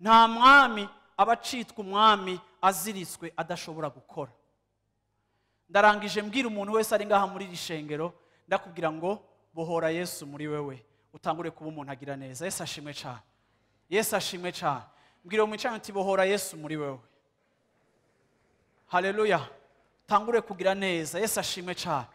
nta mwami abacitwa umwami aziritswe adashobora gukora. Ndarangije mbwira umuntu wese ari ngaha muri rishengero, ndakubwira ngo bohora Yesu muri wewe, utangure kuba umuntu agira neza. Yesu ashimwe cyane. Yesu ashimwe cyane. Mbwira umwicanyi uti bohora Yesu muri wewe. Haleluya. Tangure kugira neza. Yesu ashimwe cyane.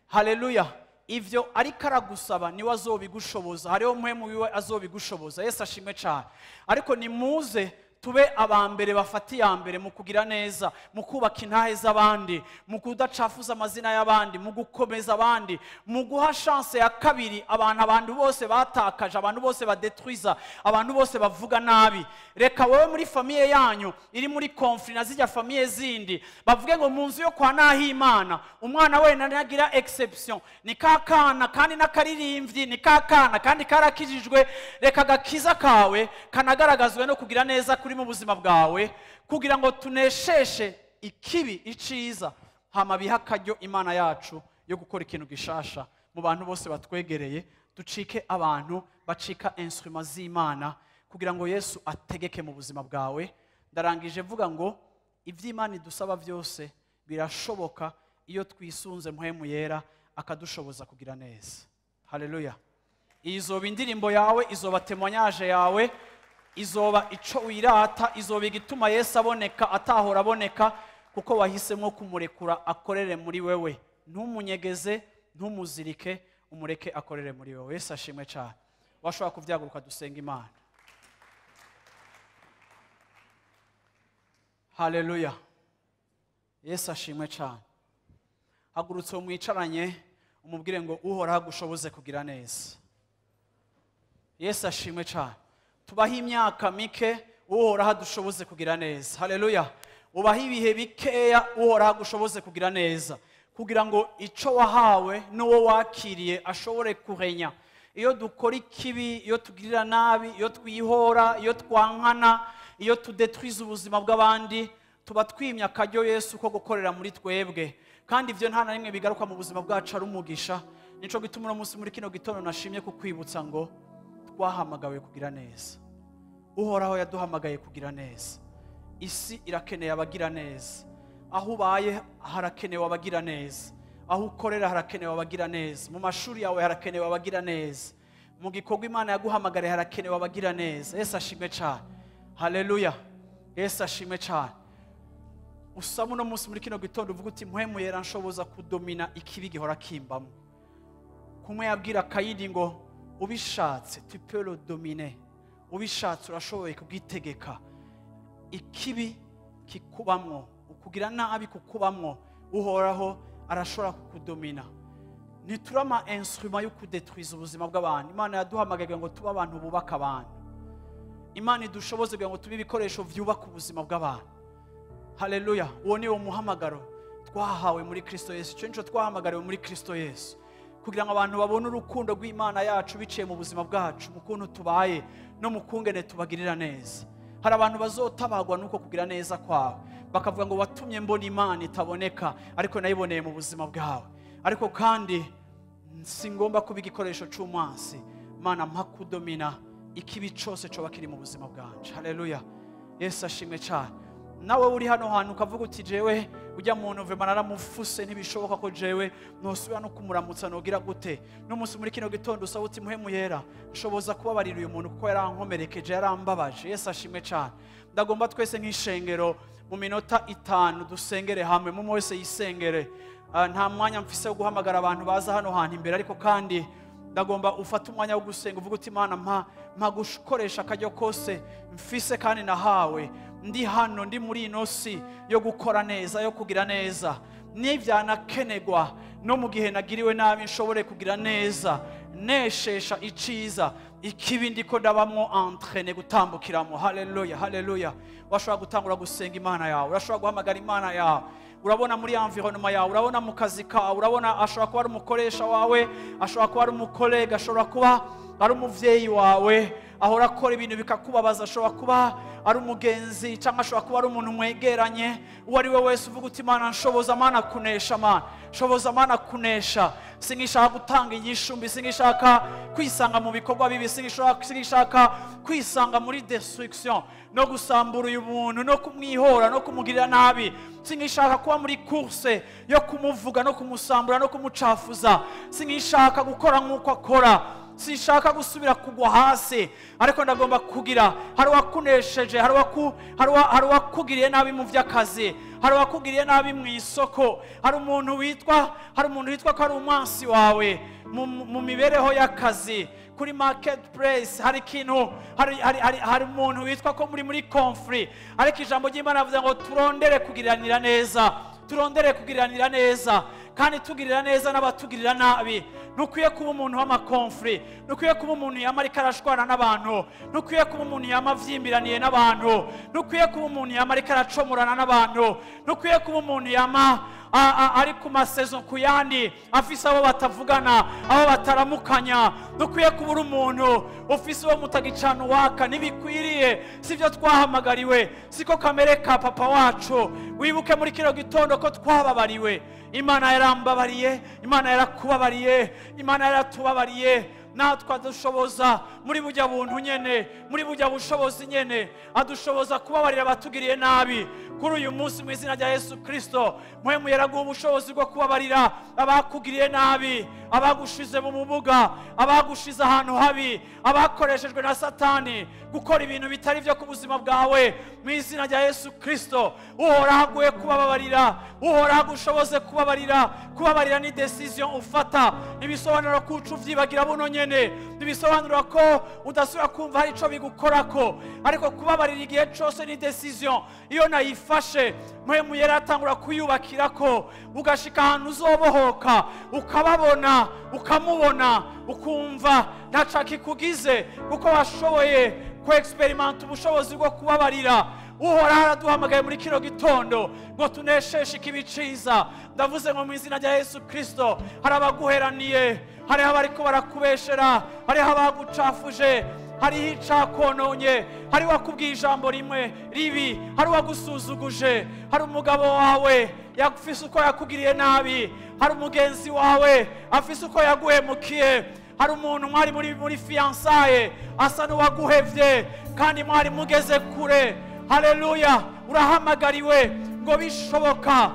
Haleluya. Ivyo ariko aragusaba niwe azobigushoboza, hariho mpwemu wiwe azobigushoboza. Yesu ashimwe cyane. Ariko nimuze tube abambere bafati ya mbere mu kugira neza, mu kubaka intahe z'abandi, mu kudacafuza amazina y'abandi, mu gukomeza abandi, mu guha chance ya kabiri abantu bose batakaje, abantu bose badetruiza, abantu bose bavuga nabi. Reka wewe muri famiye yanyu iri muri conflit na zijya famiye zindi bavuge ngo mu nzu yo kwa Nahimana umwana we nagira exception, ni kakana kandi nakaririmvyi, ni kakana kandi karakijijwe. Reka gakiza kawe kanagaragazwe no kugira neza kuri mu buzima bwawe, kugira ngo tunesheshe ikibi iciza, hama biha akaryo Imana yacu yo gukora ikintu gishasha mu bantu bose batwegereye. Ducike abantu bacika instrument z'Imana kugira ngo Yesu ategeke mu buzima bwawe. Ndarangije mvuga ngo ivy'Imana idusaba vyose birashoboka iyo twisunze mpwemu yera akadushoboza kugira neza. Haleluya. Izoba indirimbo yawe, izoba témoignage yawe, izoba ico wirata, izoba igituma Yesu aboneka atahora aboneka, kuko wahisemo kumurekura akorere muri wewe. Ntumunyegeze, ntumuzirike, umureke akorere muri wewe. Yesu ashimwe cyane. Washobora kuvyaguruka dusenga Imana. Haleluya. Yesu ashimwe cyane. hagurutse umwicaranye umubwire ngo uhoraho agushoboze kugira neza. Yesu ashimwe cyane. Tubaho imyaka mike, uhoraho adushoboze kugira neza. Haleluya. Ubaho ibihe bikeya, uhoraho agushoboze kugira neza, kugira ngo icyo wahawe n'uwo wakiriye ashobore kurenya. Iyo dukora ikibi, iyo tugirira nabi, iyo twihora, iyo twankana, iyo tudetwiza ubuzima bw'abandi, tuba twimye akaryo Yesu ko gukorera muri twebwe. Kandi ibyo nta na rimwe bigaruka mu buzima bwacu ari umugisha. Nico gituma uno munsi muri kino gitondo nashimye kukwibutsa ngo twahamagawe kugira neza. Uhoraho yaduhamagaye kugira neza. Isi irakeneye abagira neza. Aho ubaye harakenewe abagira neza. Aho ukorera harakenewe abagira neza. Mu mashuri yawe harakenewe abagira neza. Mu gikorwa Imana yaguhamagariye harakenewe abagira neza. Yesu ashimwe cyane. Haleluya. Yesu ashimwe cyane. Usaba uno munsi muri kino gitondo uvuga uti mpwemu yera nshoboza kudomina ikibi gihora kimbamo. Kumwe yabwira Caïn ngo ubishatse tu peux le dominer. Ubishatse urashoboye kugitegeka. Ikibi kikubamwo, ukugira nabi kukubamwo, uhoraho arashobora kukudomina. Niturama instrument yo kudetwiza ubuzima bw'abantu. Imana yaduhamagaye ngo tuba abantu bubaka abantu. Imana idushoboze kugira ngo tube ibikoresho byubaka ubuzima bw'abantu. Haleluya. Uwo ni umuhamagaro twahawe muri Kristo Yesu. Icyo nico twahamagariwe muri Kristo Yesu, kugira ngo abantu babone urukundo rw'Imana yacu biciye mu buzima bwacu, mu kuntu tubaye no mu kungene tubagirira neza. Hari abantu bazotabagwa nuko kugira neza kwawe, bakavuga ngo watumye mbona Imana itaboneka ariko nayiboneye mu buzima bwawe. Ariko kandi singomba kuba igikoresho cy'umwansi. Mana mpa kudomina ikibi cyose cyo bakiri mu buzima bwanje. Haleluya. Yesu ashimwe cyane. Nawe uri hano hantu ukavuga uti jewe ujya muntu vema naramufuse ntibishoboka ko jewe nosubira no kumuramutsa nogira gute. N'umunsi muri kino gitondo usaba uti mpwemu yera nshoboza kubabarira uyu muntu kuko yarankomerekeje yarambabaje. Yesu ashimwe cyane. Ndagomba twese nk'ishengero mu minota 5 dusengere hamwe, mu wese yisengere. Nta mwanya mfise wo guhamagara abantu baza hano hantu imbere, ariko kandi ndagomba ufata umwanya wo gusenga uvuga uti Imana mpa gukoresha akaryo kose mfise kandi nahawe. Ndi hano ndi muri ino si yo gukora neza, yo kugira neza. Nivyanakenegwa no mu gihe nagiriwe nabi nshobore kugira neza, neshesha iciza ikibi ndiko ndabamwo entraîner gutambukiramo. Haleluya, haleluya. Washobora gutangura gusenga Imana yawe, urashobora guhamagara Imana yawe. Urabona muri environnement yawe, urabona mu kazi kawe, urabona ashobora kuba ari umukoresha wawe, ashobora kuba ari umukolega, ashobora kuba ari umuvyeyi wawe ahora akora ibintu bikakubabaza, ashobora kuba ari umugenzi cyangwa ashobora kuba ari umuntu mwegeranye. Uwo ari we wese uvuga uti Imana nshoboza Mana kunesha, Mana nshoboza Mana kunesha. Singishaka gutanga inyishumbi, singishaka kwisanga mu bikorwa bibi, singishaka kwisanga muri destruction no gusambura uyu muntu no kumwihora no kumugirira nabi. Singishaka kuba muri course yo kumuvuga no kumusambura no kumucafuza. Singishaka gukora nk'uko akora. Sinshaka gusubira kugwa hasi, ariko ndagomba kugira hari wakunesheje, hari wakugiriye nabi mu vy'akazi, hari wakugiriye nabi mu isoko, hari umuntu witwa ko ari umwansi wawe mu mibereho y'akazi, kuri marketplace hari ikintu, hari umuntu witwa ko muri conflict. Ariko ijambo ry'Imana rivuga ngo turondere kugiranira neza, turondere kugiranira neza, kandi tugirira neza n'abatugirira nabi. Nukwiye kuba umuntu w'amakonflict, nukwiye kuba umuntu yamarika arashwana n'abantu, nukwiye kuba umuntu yamavyimbiraniye n'abantu, nukwiye kuba umuntu yamarika aracomorana n'abantu, nukwiye kuba umuntu ari ku masaison ku yandi afise abo batavugana, abo bataramukanya. Nukwiye kuba uri umuntu ufise uwo mutagicana waka. Nibikwiriye, sivyo twahamagariwe, siko kamere ka papa wacu. Wibuke muri kino gitondo ko twababariwe. Imana yarambabariye, Imana yarakubabariye, Imana yaratubabariye. Natwe adushoboza muri bujya buntu nyene, muri bujya bushobozi nyene, adushoboza kubabarira abatugiriye nabi. Kuri uyu munsi mu izina rya Yesu Kristo, mpwemu yaraguha ubushobozi bwo kubabarira abakugiriye nabi, abagushize mu mubuga, abagushize ahantu habi, abakoreshejwe na Satani gukora ibintu bitari byo ku buzima bwawe, mu izina rya Yesu Kristo uhoraho aguye kubabarira, uhoraho agushoboze kubabarira. Kubabarira ni decision ufata, ibisobanuro ko ucuvyibagira buno nyene, ibisobanuro ko udasubira kumva hari ico bigukorako, ariko kubabarira igihe cyose ni decision. Iyo nayifashe mpemu yera atangura kuyubakirako, ugashika ahantu uzobohoka, ukababona, ukamubona, ukumva ntaca kikugize, kuko washoboye ku experiment ubushobozi bwo kubabarira. Uhoraho araduhamagaye muri kino gitondo ngo tunesheshe ikibi ciza. Ndavuze ngo mu izina rya Yesu Kristo, hari abaguheraniye, hari abariko barakubeshera, hari abagucafuje, hari icakononye, hari wakubwiye ijambo rimwe ribi, hari wagusuzuguje, hari umugabo wawe yafise uko yakugiriye nabi, hari umugenzi wawe afise uko yaguhemukiye, hari umuntu mwari muri fiançaye asa n'uwaguhevye kandi mwari mugeze kure. Haleluya, urahamagariwe ngo bishoboka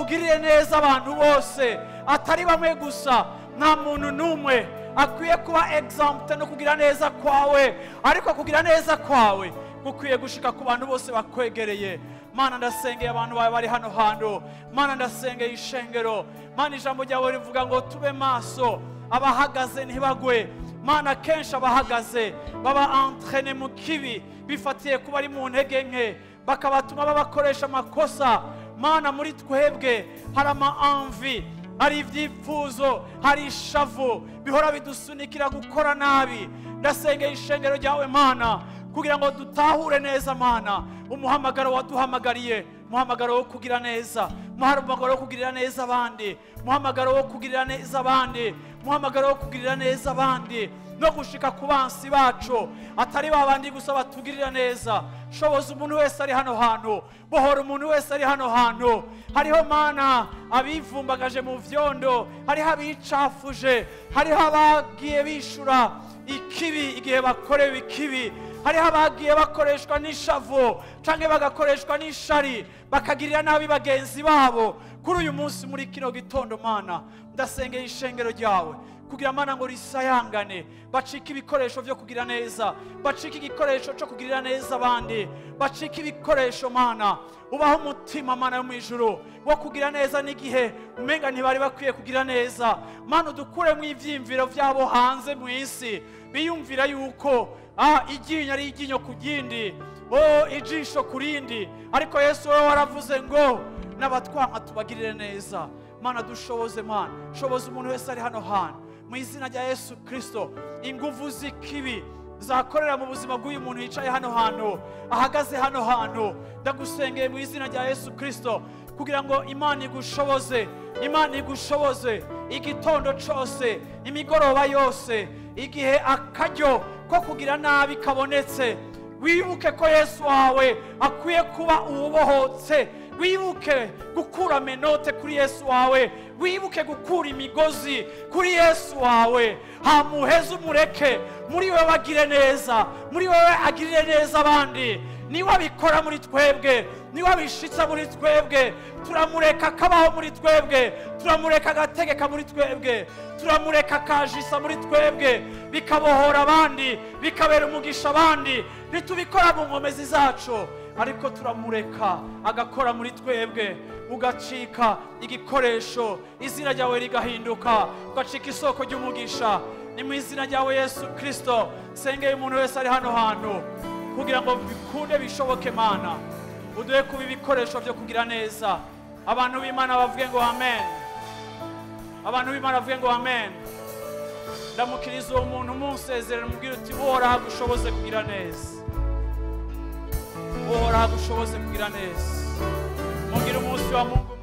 ugirire neza abantu bose, atari bamwe gusa. Nta muntu numwe akwiye kuba exempte no kugira neza kwawe, ariko kugira neza kwawe gukwiye gushika ku bantu bose bakwegereye. Mana ndasengeye abantu bawe bari hano hantu, Mana ndasengeye ishengero. Mana ijambo ryawe rivuga ngo tube maso, abahagaze ntibagwe. Mana kenshi abahagaze baba entraîné mu kibi, bifatiye kuba ari mu ntege nke, bakabatuma babakoresha amakosa. Mana muri twebwe hari ama-envie, hari ivyipfuzo, hari ishavu bihora bidusunikira gukora nabi. Ndasengeye ishengero ryawe Mana kugira ngo dutahure neza Mana umuhamagaro waduhamagariye, muhamagaro wo kugira neza, muhamagaro wo kugirira neza abandi, muhamagaro wo kugirira neza abandi, muhamagaro wo kugirira neza abandi, no gushika ku bansi bacu, atari babandi gusa batugirira neza. Shoboza umuntu wese ari hano hantu, bohora umuntu wese ari hano hantu. Hariho Mana abivumbagaje mu vyondo, hariho abicafuje, hariho abagiye bishura ikibi igihe bakorewe ikibi, hariho abagiye bakoreshwa n'ishavu canke bagakoreshwa n'ishari, bakagirira nabi bagenzi babo. Kuri uyu munsi muri kino gitondo Mana ndasengeye ishengero ryawe kugira Mana ngo risayangane, bacika ibikoresho byo kugira neza, bacika igikoresho cyo kugirira neza abandi, bacika ibikoresho Mana. Ubaho umutima Mana yo mu ijuru wo kugira neza n'igihe umenga ntibari bakwiye kugira neza. Mana udukure mu ivyimviro vyabo hanze mu isi, biyumvira yuko iryinyo ari iryinyo ku ryindi, ijisho ku rindi, ariko Yesu wewe waravuze ngo n'abatwanka tubagirire neza. Mana dushoboze Mana, shoboza umuntu wese ari hano hantu mu izina rya Yesu Kristo. Inguvu z'ikibi zakorera mu buzima bw'uyu muntu yicaye hano hantu, ahagaze hano hantu, ndagusengeye mu izina rya Yesu Kristo kugira ngo Imana igushoboze, Imana igushoboze igitondo cyose, imigoroba yose, igihe akaryo ko kugira nabi kabonetse, wibuke ko Yesu wawe akwiye kuba uwubohotse. Wibuke gukura menote kuri Yesu wawe, wibuke gukura imigozi kuri Yesu wawe. Hamuheze umureke muri wewe agire neza, muri wewe agirire neza abandi. Niwe abikora muri twebwe, niwe abishitsa muri twebwe. Turamureka kabaho muri twebwe, turamureka agategeka muri twebwe, turamureka kajisa muri twebwe, bikabohora abandi, bikabera umugisha abandi. Ntitubikora mu nkomezi zacu, ariko turamureka agakora muri twebwe, ugacika igikoresho, izina ryawe rigahinduka, ugacika isoko ry'umugisha. Ni mu izina ryawe Yesu Kristo sengeye umuntu wese ari hano hantu kugira ngo bikunde bishoboke Mana, uduhe kuba ibikoresho byo kugira neza. Abantu b'Imana bavuge ngo amen, abantu b'Imana bavuge ngo amen. Ndamukiriza uwo muntu umusezerera, mubwira uti uhoraho agushoboze kugira neza, uhoraho agushoboze kugira neza. Mubwira umunsi wa Mungu